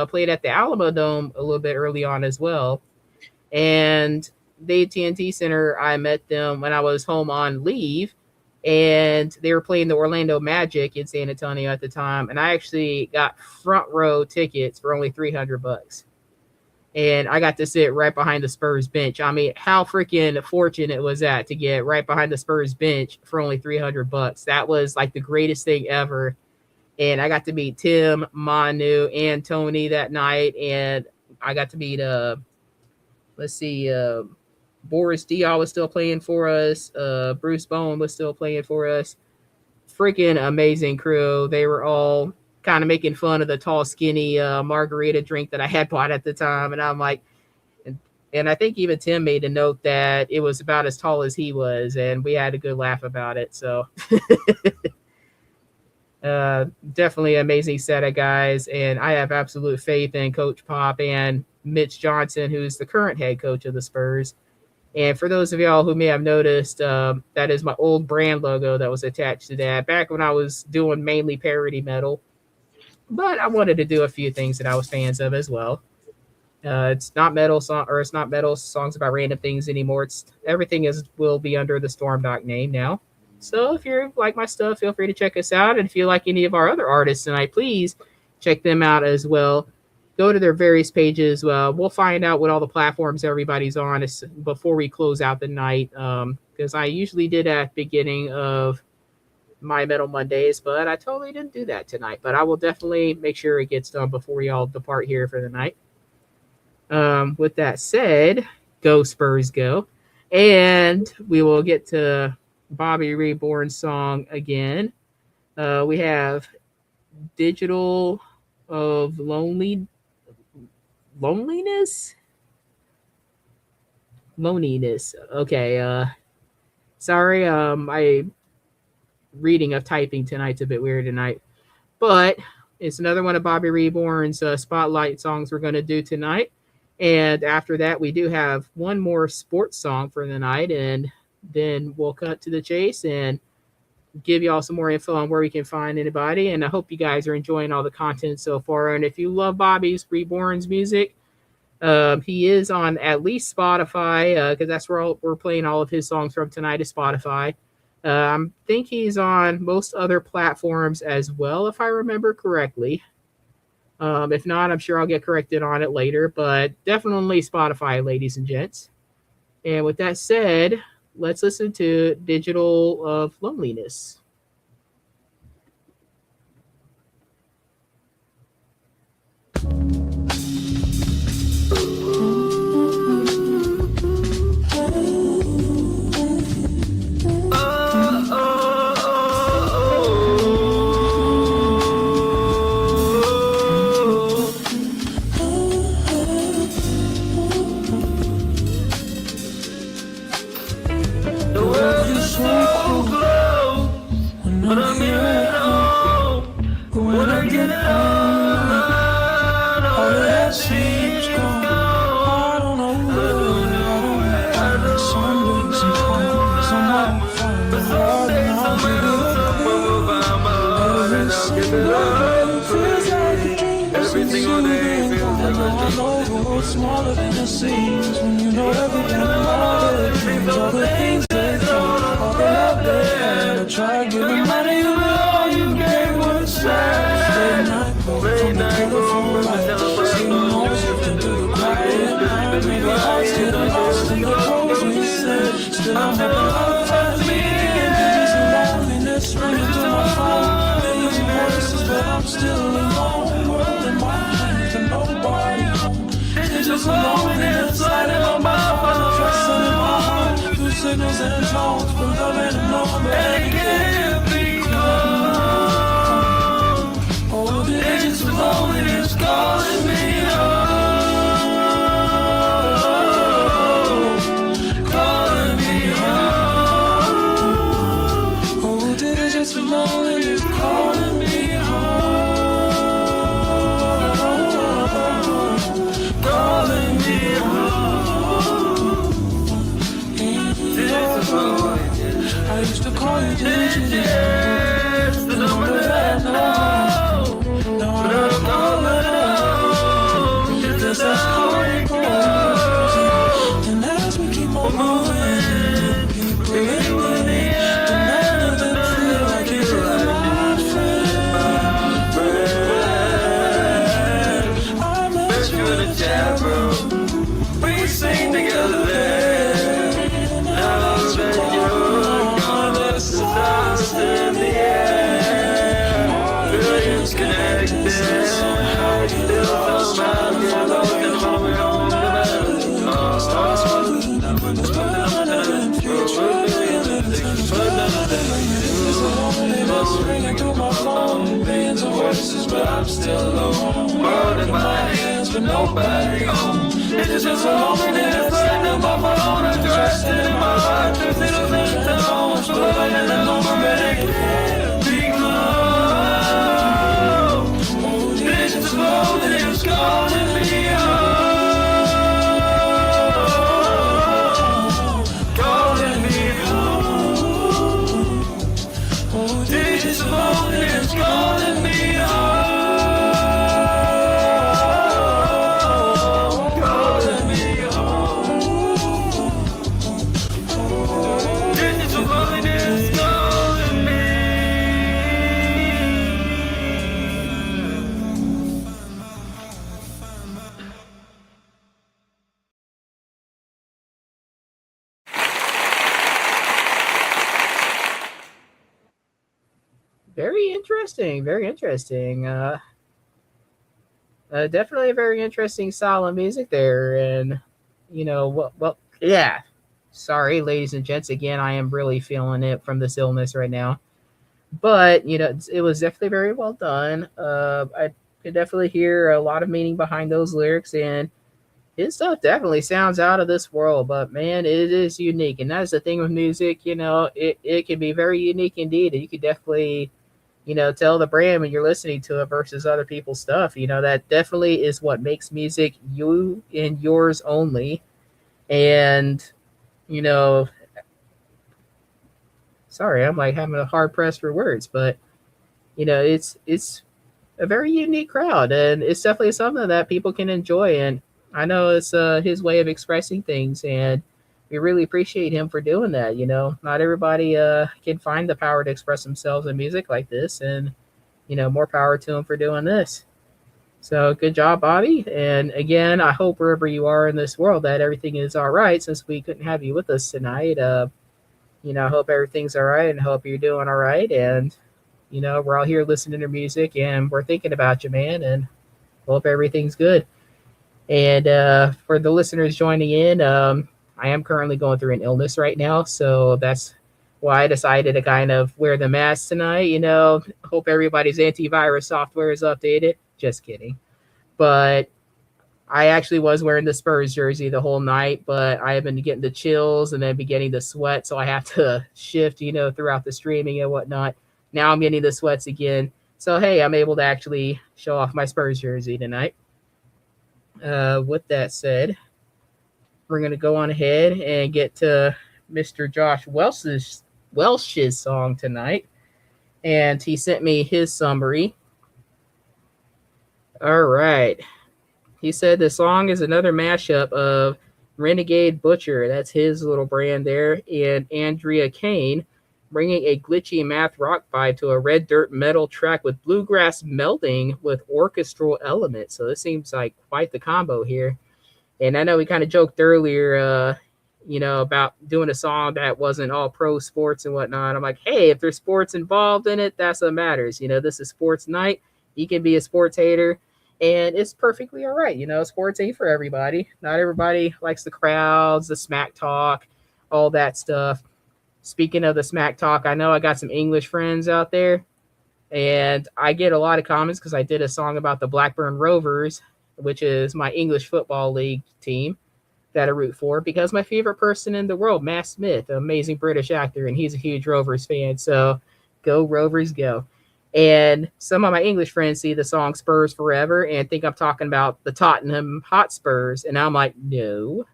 played at the Alamo Dome a little bit early on as well. And the AT&T Center, I met them when I was home on leave. And they were playing the Orlando Magic in San Antonio at the time. And I actually got front row tickets for only $300. and I got to sit right behind the Spurs bench. I mean, how freaking fortunate was that to get right behind the Spurs bench for only $300? That was like the greatest thing ever. And I got to meet Tim, Manu, and Tony that night, and I got to meet Boris Diaw was still playing for us. Bruce Bowen was still playing for us. Freaking amazing crew. They were all kind of making fun of the tall, skinny margarita drink that I had bought at the time. And I'm like, and I think even Tim made a note that it was about as tall as he was. And we had a good laugh about it. So definitely an amazing set of guys. And I have absolute faith in Coach Pop and Mitch Johnson, who's the current head coach of the Spurs. And for those of y'all who may have noticed, that is my old brand logo that was attached to that back when I was doing mainly parody metal. But I wanted to do a few things that I was fans of as well. It's not metal songs about random things anymore. It's everything will be under the Stormdock name now. So if you like my stuff, feel free to check us out. And if you like any of our other artists tonight, please check them out as well. Go to their various pages. We'll find out what all the platforms everybody's on before we close out the night. Because I usually did at the beginning of my Metal Mondays, but I totally didn't do that tonight. But I will definitely make sure it gets done before we all depart here for the night. With that said, go Spurs go. And we will get to Bobby Reborn's song again. We have Digital of Loneliness. Okay. Sorry. My reading of typing tonight's a bit weird tonight, but it's another one of Bobby Reborn's spotlight songs we're going to do tonight. And after that, we do have one more sports song for the night, and then we'll cut to the chase and give y'all some more info on where we can find anybody. And I hope you guys are enjoying all the content so far. And if you love Bobby's Reborn's music, he is on at least Spotify, because that's where we're playing all of his songs from tonight is Spotify. I think he's on most other platforms as well, if I remember correctly. If not, I'm sure I'll get corrected on it later, but definitely Spotify, ladies and gents. And with that said, let's listen to Digital of Loneliness. Smaller than it seems when you know everything about it. All the things they thought, all the love they had. I tried giving money, but all you gave was sad. Late night, from the telephone, singing music to do the quiet night. Maybe I still lost in the holes we said. Still I'm having love at me. Just loneliness running to my phone. Million voices, but I'm still alone. World in my hands and nobody home. Just alone inside of my heart, trusting in my heart, through signals and tones, for love and love, and it can't be gone. Oh, the edges of loneliness calling me home, calling me home. Oh, the edges of loneliness calling me home. Calling me home. I used to call you digits, the number that I know. Now I don't call it out, because that's how it goes. And as we keep on moving, keep believing, the none of them feel like it's my friend. I met you in a chat room. I'm still alone. World in my hands, but nobody home. It's just a loneliness, letting them off my own address. In my heart, there's needles and stones, but I'm in the moment and it can't be close. Visions of loneliness calling me home, calling me home. Visions of loneliness calling me home. Very interesting. Very interesting. Definitely a very interesting style of music there. And, yeah. Sorry, ladies and gents. Again, I am really feeling it from this illness right now. But, it was definitely very well done. I could definitely hear a lot of meaning behind those lyrics. And his stuff definitely sounds out of this world. But, man, it is unique. And that's the thing with music. It can be very unique indeed. And you could definitely tell the brand when you're listening to it versus other people's stuff. That definitely is what makes music you and yours only. And, you know, sorry, I'm like having a hard press for words, but it's a very unique crowd, and it's definitely something that people can enjoy. And I know it's his way of expressing things, and we really appreciate him for doing that. Not everybody can find the power to express themselves in music like this, and more power to him for doing this. So good job, Bobby. And again, I hope wherever you are in this world that everything is all right. Since we couldn't have you with us tonight, I hope everything's all right, and hope you're doing all right. And we're all here listening to music, and we're thinking about you, man, and hope everything's good. And for the listeners joining in, I am currently going through an illness right now, so that's why I decided to kind of wear the mask tonight. Hope everybody's antivirus software is updated. Just kidding. But I actually was wearing the Spurs jersey the whole night, but I have been getting the chills and then beginning to sweat, so I have to shift, throughout the streaming and whatnot. Now I'm getting the sweats again. So, hey, I'm able to actually show off my Spurs jersey tonight. With that said, we're going to go on ahead and get to Mr. Josh Welsh's song tonight. And he sent me his summary. All right. He said the song is another mashup of Renegade Butcher, that's his little brand there, and Andrea Kane, bringing a glitchy math rock vibe to a red dirt metal track with bluegrass melding with orchestral elements. So this seems like quite the combo here. And I know we kind of joked earlier, about doing a song that wasn't all pro sports and whatnot. I'm like, hey, if there's sports involved in it, that's what matters. This is sports night. You can be a sports hater, and it's perfectly all right. Sports ain't for everybody. Not everybody likes the crowds, the smack talk, all that stuff. Speaking of the smack talk, I know I got some English friends out there, and I get a lot of comments because I did a song about the Blackburn Rovers, which is my English football league team that I root for, because my favorite person in the world, Matt Smith, an amazing British actor, and he's a huge Rovers fan. So go Rovers, go. And some of my English friends see the song Spurs Forever and think I'm talking about the Tottenham Hotspurs. And I'm like, no.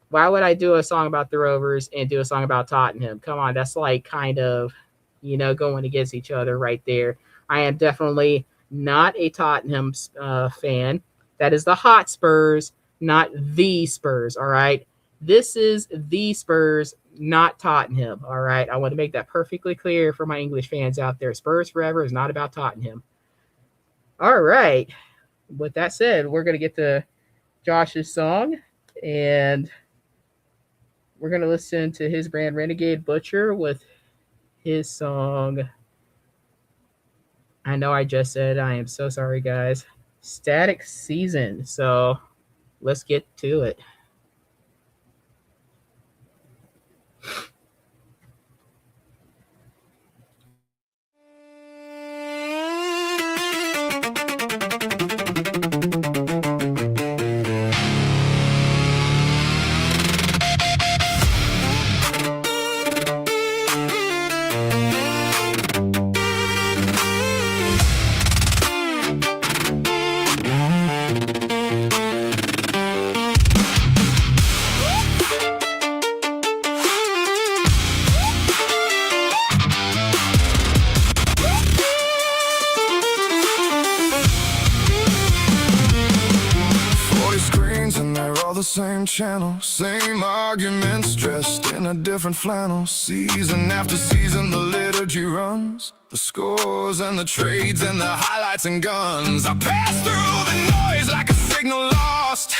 Why would I do a song about the Rovers and do a song about Tottenham? Come on, that's like kind of, going against each other right there. I am definitely not a Tottenham fan. That is the Hotspurs, not the Spurs, all right? This is the Spurs, not Tottenham, all right? I want to make that perfectly clear for my English fans out there. Spurs Forever is not about Tottenham. All right. With that said, we're going to get to Josh's song, and we're going to listen to his brand Renegade Butcher with his song. I know I just said, I am so sorry, guys. Static Season. So let's get to it. channel. Same arguments, dressed in a different flannel. Season after season, the liturgy runs. The scores and the trades and the highlights and guns. I pass through the noise like a signal lost.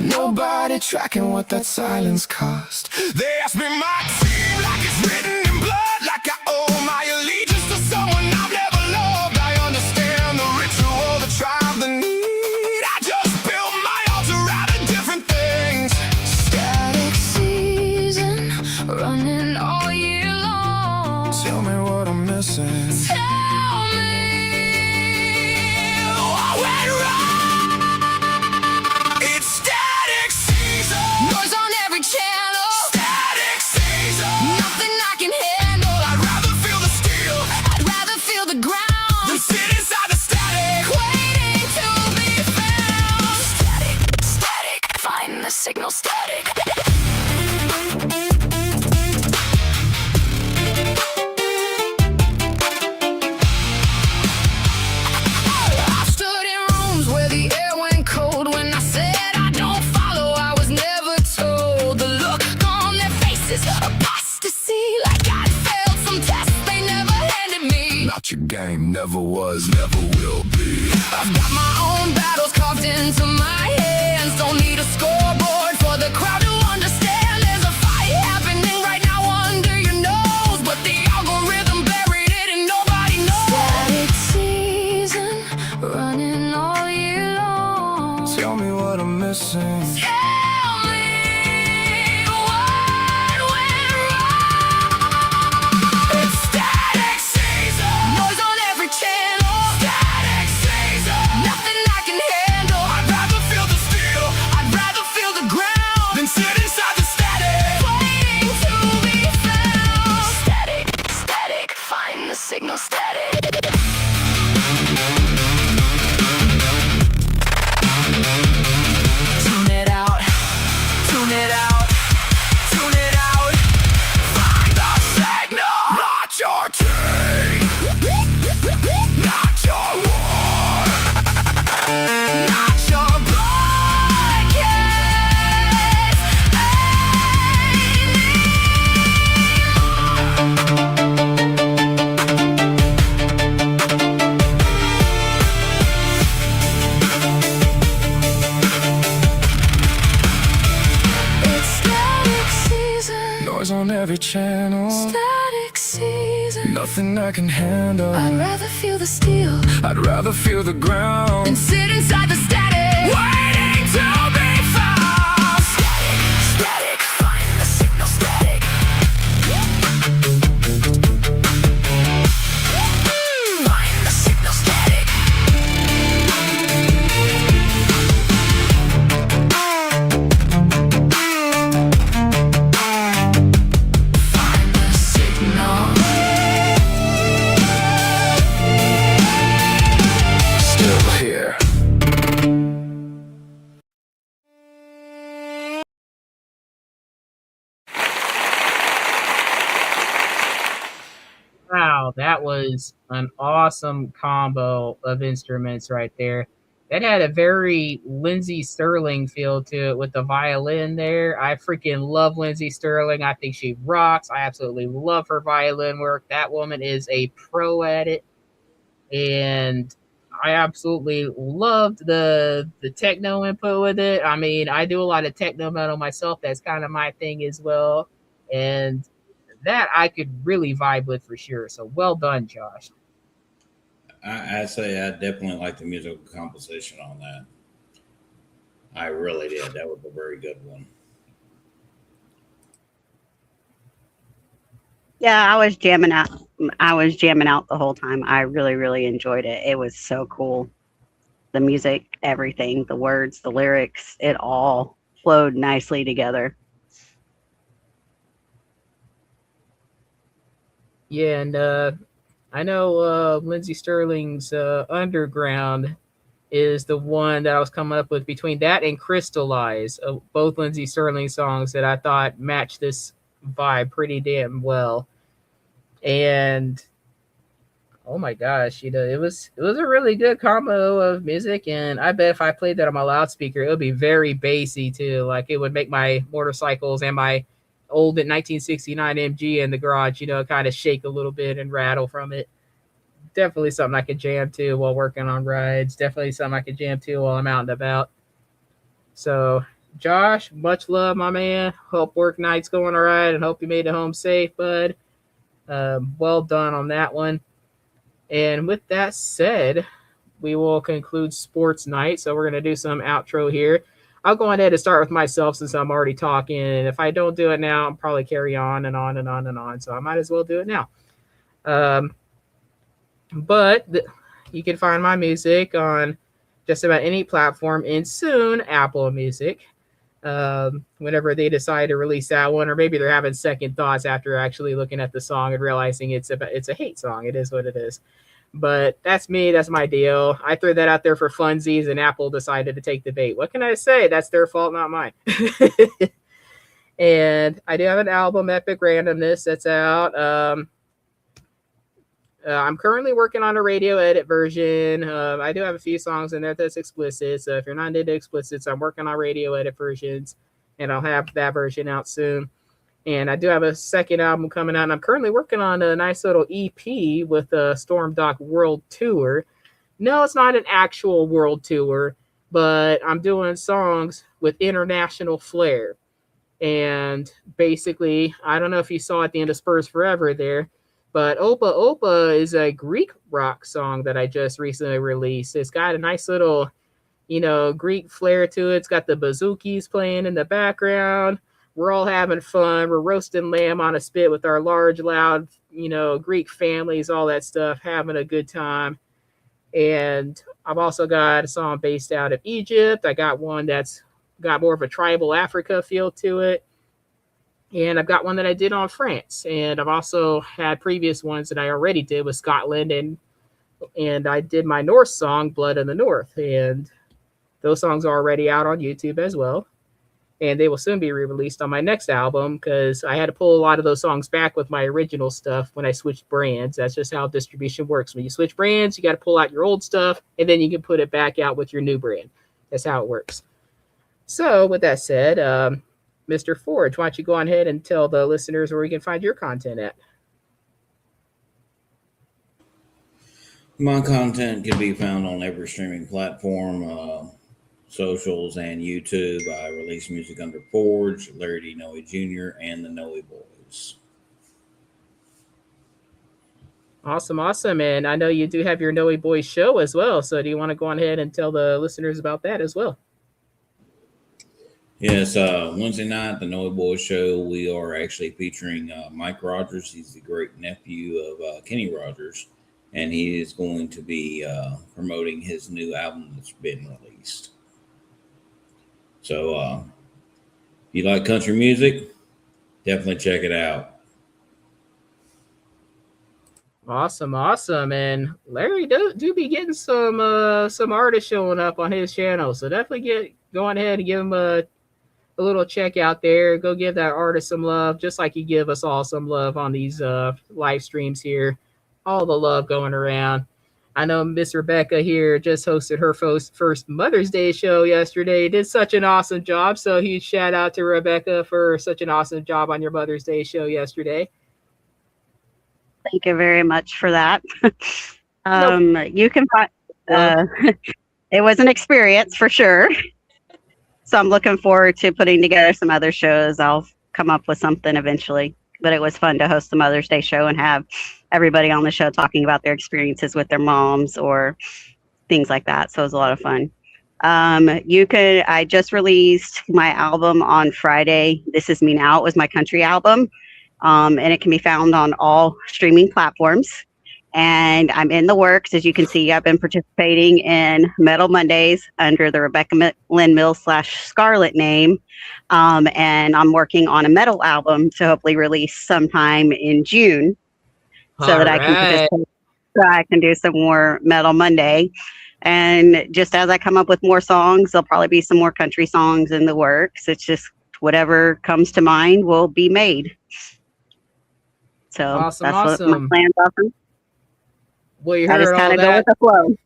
Nobody tracking what that silence cost. They ask me my team like it's written in blood. Like I owe my allegiance to someone I've never loved. I understand the ritual, the tribe, the need. I just built my altar out of different things. Static season, running all year long. Tell me what I'm missing. Tell me what went wrong. It's static season. Noise on every channel. Static season. Nothing I can handle. I'd rather feel the steel I'd rather feel the ground. than sit inside the static. Waiting to be found. Static, static, find the signal. Static. I've stood in rooms where the air went cold. When I said I don't follow, I was never told. The look on their faces, apostasy, like I'd failed some tests they never handed me. Not your game, never was, never will be. I've got my own battles carved into my hands. Don't need a scoreboard for the crowd to understand. There's a fight happening right now under your nose, but the algorithm buried it and nobody knows. Static season, running all year long. Tell me what I'm missing. Tell me what went wrong. It's static season. Noise on every channel. Static season. Nothing I can handle. I'd rather feel the steel I'd rather feel the ground. than sit inside the static. Waiting to be found. Static, static, find the signal. Static. Tune it out, tune it out, Tune it out. Find the signal. Not your team. Not your war. not your broadcast. It's static season, Noise on every channel. static season. Nothing I can handle. I'd rather feel the steel I'd rather feel the ground than sit inside the static. waiting to be found. Static, static, find the signal. Static. Find the signal. Static. Find the signal. Still here. Wow, that was an awesome combo of instruments right there. That had a very Lindsey Sterling feel to it with the violin there. I freaking love Lindsey Sterling. I think she rocks. I absolutely love her violin work. That woman is a pro at it. And I absolutely loved the techno input with it. I mean, I do a lot of techno metal myself. That's kind of my thing as well. And that I could really vibe with for sure. So well done, Josh. I'd say I definitely like the musical composition on that. I really did. That was a very good one. Yeah, I was jamming out. I was jamming out the whole time. I really, really enjoyed it. It was so cool. The music, everything, the words, the lyrics, it all flowed nicely together. Yeah, and I know Lindsey Sterling's Underground is the one that I was coming up with between that and Crystallize, both Lindsey Sterling songs that I thought matched this vibe pretty damn well. And Oh my gosh, it was a really good combo of music, and I bet if I played that on my loudspeaker, it would be very bassy too. Like it would make my motorcycles and my old 1969 MG in the garage, kind of shake a little bit and rattle from it. Definitely something I could jam to while working on rides. Definitely something I could jam to while I'm out and about. So, Josh, much love, my man. Hope work night's going all right, and hope you made it home safe, bud. Well done on that one. And with that said, we will conclude sports night. So we're going to do some outro here. I'll go ahead and start with myself since I'm already talking. And if I don't do it now, I'll probably carry on and on and on and on. So I might as well do it now. Um, but you can find my music on just about any platform and soon Apple Music. Whenever they decide to release that one, or maybe they're having second thoughts after actually looking at the song and realizing it's a hate song. It is what it is. But that's me. That's my deal. I threw that out there for funsies, and Apple decided to take the bait. What can I say? That's their fault, not mine. And I do have an album, Epic Randomness, that's out. I'm currently working on a radio edit version. I do have a few songs in there that's explicit. So if you're not into explicits, I'm working on radio edit versions, and I'll have that version out soon. And I do have a second album coming out, and I'm currently working on a nice little EP with a Storm Dock World Tour. No, it's not an actual world tour, but I'm doing songs with international flair. And basically, I don't know if you saw at the end of Spurs Forever there, but Opa Opa is a Greek rock song that I just recently released. It's got a nice little, Greek flair to it. It's got the bazookies playing in the background. We're all having fun. We're roasting lamb on a spit with our large, loud, Greek families, all that stuff, having a good time. And I've also got a song based out of Egypt. I got one that's got more of a tribal Africa feel to it. And I've got one that I did on France. And I've also had previous ones that I already did with Scotland. And I did my Norse song, Blood in the North. And those songs are already out on YouTube as well. And they will soon be re-released on my next album because I had to pull a lot of those songs back with my original stuff when I switched brands. That's just how distribution works. When you switch brands, you got to pull out your old stuff, and then you can put it back out with your new brand. That's how it works. So with that said, Mr. Forge, why don't you go on ahead and tell the listeners where we can find your content at? My content can be found on every streaming platform, socials, and YouTube. I release music under Forge, Larry D. Noe Jr., and the Noe Boys. Awesome. And I know you do have your Noe Boys show as well. So do you want to go on ahead and tell the listeners about that as well? Yes, Wednesday night, the Noe Boys show, we are actually featuring Mike Rogers. He's the great nephew of Kenny Rogers, and he is going to be promoting his new album that's been released. So if you like country music, definitely check it out. Awesome. And Larry do be getting some artists showing up on his channel. So definitely go on ahead and give him a little check out there. Go give that artist some love, just like you give us all some love on these live streams here. All the love going around. I know Miss Rebecca here just hosted her first Mother's Day show yesterday. Did such an awesome job. So huge shout out to Rebecca for such an awesome job on your Mother's Day show yesterday. Thank you very much for that. You can find it was an experience for sure. So I'm looking forward to putting together some other shows. I'll come up with something eventually. But it was fun to host the Mother's Day show and have everybody on the show talking about their experiences with their moms or things like that. So it was a lot of fun. I just released my album on Friday. This Is Me Now. It was my country album. And it can be found on all streaming platforms. And I'm in the works. As you can see, I've been participating in Metal Mondays under the Rebecca Lynn Mills /Scarlet name. And I'm working on a metal album to hopefully release sometime in June so that I can participate. So I can do some more Metal Monday. And just as I come up with more songs, there'll probably be some more country songs in the works. It's just whatever comes to mind will be made. So awesome, that's what my plans are. Well, you I just heard all kind of of go with that. the flow.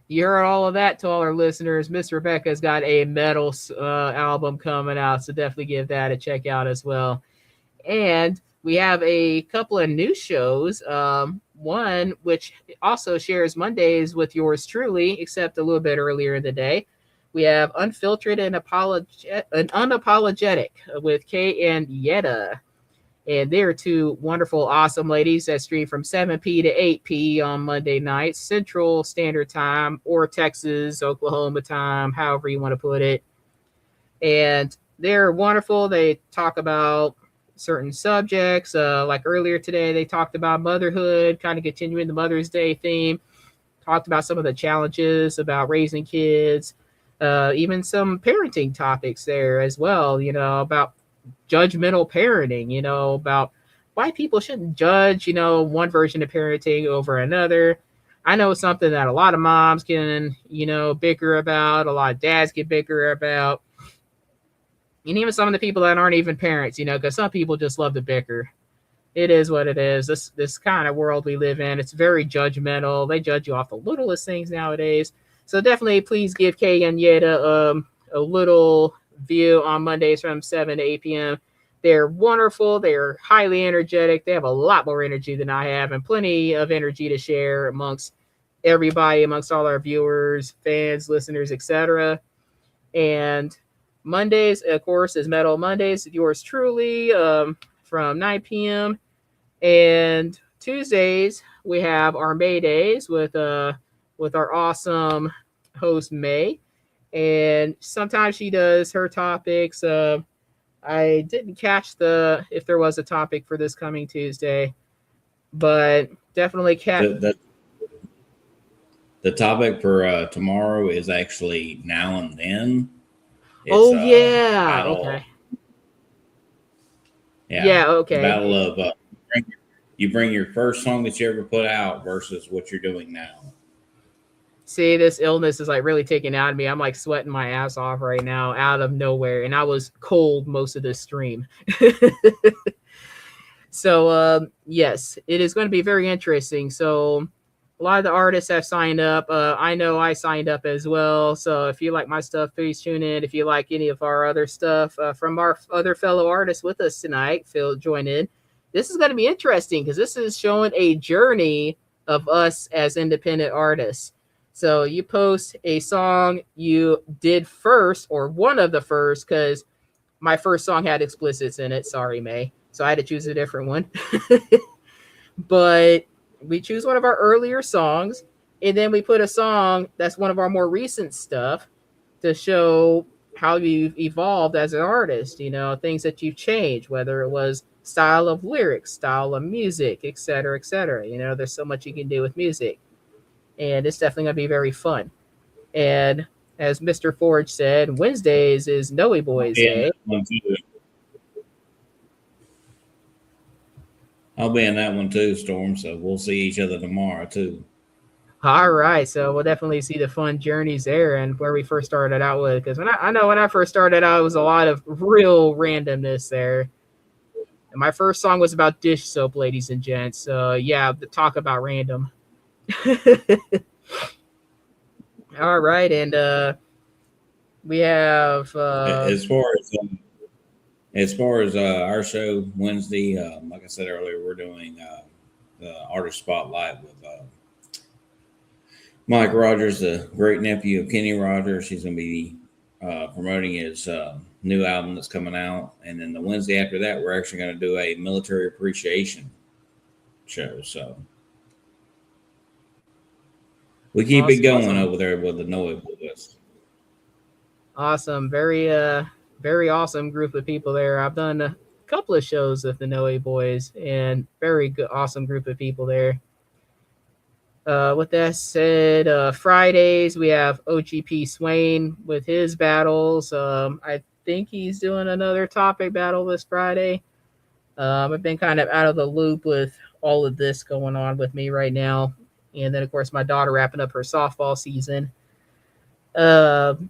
You heard all of that to all our listeners. Miss Rebecca's got a metal album coming out, so definitely give that a check out as well. And we have a couple of new shows. One which also shares Mondays with yours truly, except a little bit earlier in the day. We have Unfiltered and Unapologetic with Kay and Yetta. And they're two wonderful, awesome ladies that stream from 7 p to 8 p on Monday nights, Central Standard Time, or Texas, Oklahoma time, however you want to put it. And they're wonderful. They talk about certain subjects. Like earlier today, they talked about motherhood, kind of continuing the Mother's Day theme. Talked about some of the challenges about raising kids, even some parenting topics there as well, about judgmental parenting, about why people shouldn't judge, one version of parenting over another. I know it's something that a lot of moms can, bicker about, a lot of dads get bicker about, and even some of the people that aren't even parents, because some people just love to bicker. It is what it is. This kind of world we live in, it's very judgmental. They judge you off the littlest things nowadays. So definitely please give Kay and Yeda a little view on Mondays from 7 to 8 p.m. They're wonderful. They're highly energetic. They have a lot more energy than I have and plenty of energy to share amongst everybody, amongst all our viewers, fans, listeners, etc. And Mondays, of course, is Metal Mondays. Yours truly from 9 p.m. And Tuesdays we have our May days with our awesome host May, and sometimes she does her topics. I didn't catch if there was a topic for this coming Tuesday, but definitely the topic for tomorrow is actually Now and Then. It's, yeah. Okay. Yeah. Okay. Battle of you bring your first song that you ever put out versus what you're doing now. See, this illness is like really taking out of me. I'm like sweating my ass off right now out of nowhere. And I was cold most of this stream. So, yes, it is going to be very interesting. So a lot of the artists have signed up. I know I signed up as well. So if you like my stuff, please tune in. If you like any of our other stuff from our other fellow artists with us tonight, join in. This is going to be interesting because this is showing a journey of us as independent artists. So you post a song you did first, or one of the first, because my first song had explicits in it. Sorry, May. So I had to choose a different one. But we choose one of our earlier songs, and then we put a song that's one of our more recent stuff to show how you've evolved as an artist, things that you've changed, whether it was style of lyrics, style of music, etc., etc. There's so much you can do with music, and it's definitely going to be very fun. And as Mr. Forge said, Wednesdays is Noe Boys Day. I'll be in that one too, Storm. So we'll see each other tomorrow too. All right, so we'll definitely see the fun journeys there and where we first started out with. Because I know when I first started out, it was a lot of real randomness there. And my first song was about dish soap, ladies and gents. So yeah, talk about random. All right, and we have as far as our show Wednesday, like I said earlier, we're doing the artist spotlight with Mike Rogers, the great nephew of Kenny Rogers. He's going to be promoting his new album that's coming out, and then the Wednesday after that, we're actually going to do a military appreciation show. So we keep it going over there with the Noah Boys. Awesome, very awesome group of people there. I've done a couple of shows with the Noe Boys, and very good, awesome group of people there. With that said, Fridays we have O.G.P. Swain with his battles. I think he's doing another topic battle this Friday. I've been kind of out of the loop with all of this going on with me right now, and then of course my daughter wrapping up her softball season. And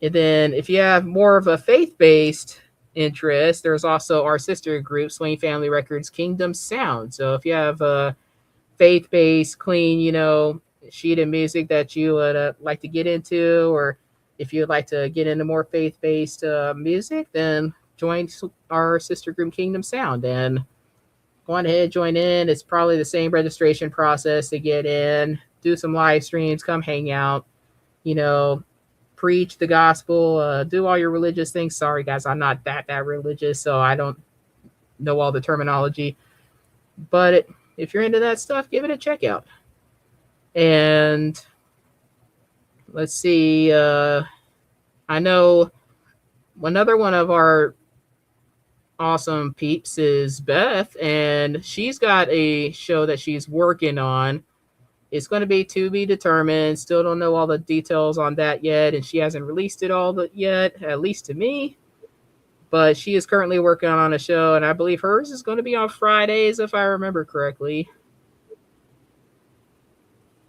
then if you have more of a faith-based interest, there's also our sister group, Swain Family Records Kingdom Sound. So if you have faith-based, clean, sheet of music that you would like to get into, or if you'd like to get into more faith-based music, then join our sister group Kingdom Sound and go on ahead, join in. It's probably the same registration process to get in, do some live streams, come hang out, you know, preach the gospel, do all your religious things. Sorry, guys, I'm not that religious, so I don't know all the terminology. But if you're into that stuff, give it a check out. And let's see. I know another one of our awesome peeps is Beth, and she's got a show that she's working on. It's going to be determined. Still don't know all the details on that yet, and she hasn't released it all yet, at least to me. But she is currently working on a show, and I believe hers is going to be on Fridays, if I remember correctly.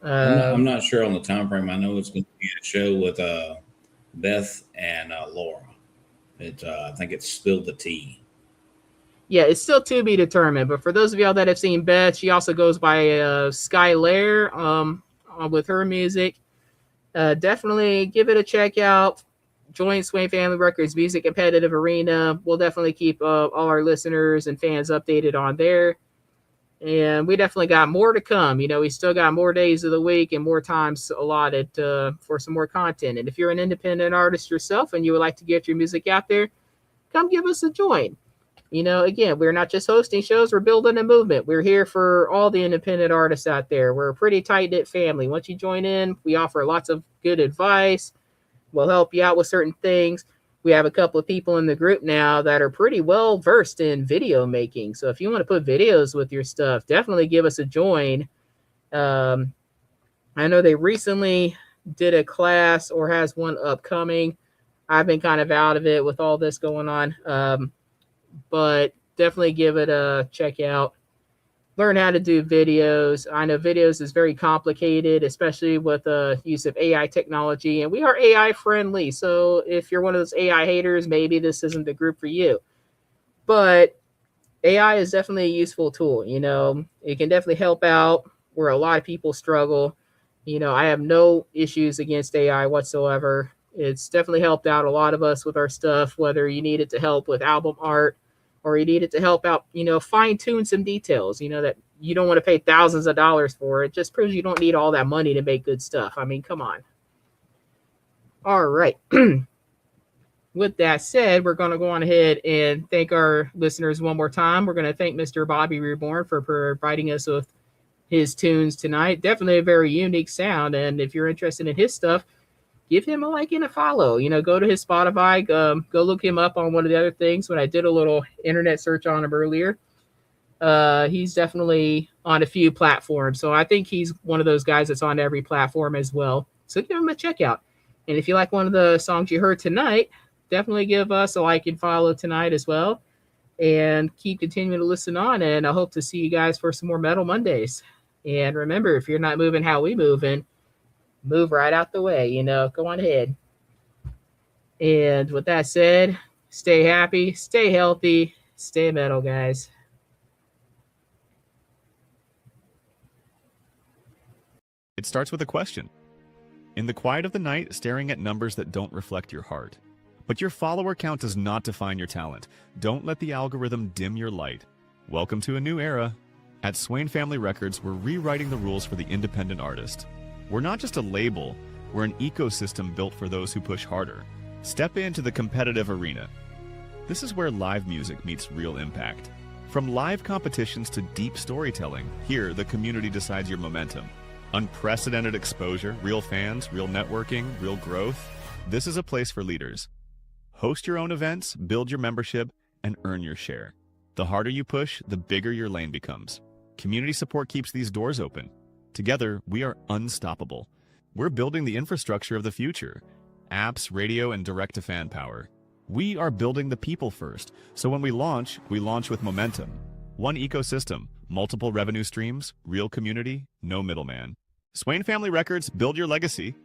I'm not sure on the time frame. I know it's going to be a show with Beth and Laura. I think it's Spill the Tea. Yeah, it's still to be determined. But for those of y'all that have seen Beth, she also goes by Sky Lair with her music. Definitely give it a check out. Join Swain Family Records Music Competitive Arena. We'll definitely keep all our listeners and fans updated on there. And we definitely got more to come. We still got more days of the week and more times allotted for some more content. And if you're an independent artist yourself and you would like to get your music out there, come give us a join. Again, we're not just hosting shows, we're building a movement. We're here for all the independent artists out there. We're a pretty tight-knit family. Once you join in, we offer lots of good advice. We'll help you out with certain things. We have a couple of people in the group now that are pretty well versed in video making. So if you want to put videos with your stuff, definitely give us a join. I know they recently did a class or has one upcoming. I've been kind of out of it with all this going on. But definitely give it a check out. Learn how to do videos. I know videos is very complicated, especially with the use of AI technology. And we are AI friendly. So if you're one of those AI haters, maybe this isn't the group for you. But AI is definitely a useful tool. It can definitely help out where a lot of people struggle. I have no issues against AI whatsoever. It's definitely helped out a lot of us with our stuff, whether you need it to help with album art, or you need it to help out, fine tune some details, that you don't want to pay thousands of dollars for. It just proves you don't need all that money to make good stuff. I mean, come on. All right. With that said, we're going to go on ahead and thank our listeners one more time. We're going to thank Mr. Bobby Reborn for providing us with his tunes tonight. Definitely a very unique sound. And if you're interested in his stuff, give him a like and a follow. Go to his Spotify. Go look him up on one of the other things. When I did a little internet search on him earlier, he's definitely on a few platforms. So I think he's one of those guys that's on every platform as well. So give him a check out. And if you like one of the songs you heard tonight, definitely give us a like and follow tonight as well. And keep continuing to listen on. And I hope to see you guys for some more Metal Mondays. And remember, if you're not moving how we moving, move right out the way, go on ahead. And with that said, stay happy, stay healthy, stay metal, guys. It starts with a question. In the quiet of the night, staring at numbers that don't reflect your heart. But your follower count does not define your talent. Don't let the algorithm dim your light. Welcome to a new era. At Swain Family Records, we're rewriting the rules for the independent artist. We're not just a label, we're an ecosystem built for those who push harder. Step into the competitive arena. This is where live music meets real impact. From live competitions to deep storytelling, here the community decides your momentum. Unprecedented exposure, real fans, real networking, real growth. This is a place for leaders. Host your own events, build your membership, and earn your share. The harder you push, the bigger your lane becomes. Community support keeps these doors open. Together, we are unstoppable. We're building the infrastructure of the future. Apps, radio, and direct-to-fan power. We are building the people first, so when we launch with momentum. One ecosystem, multiple revenue streams, real community, no middleman. Swain Family Records, build your legacy.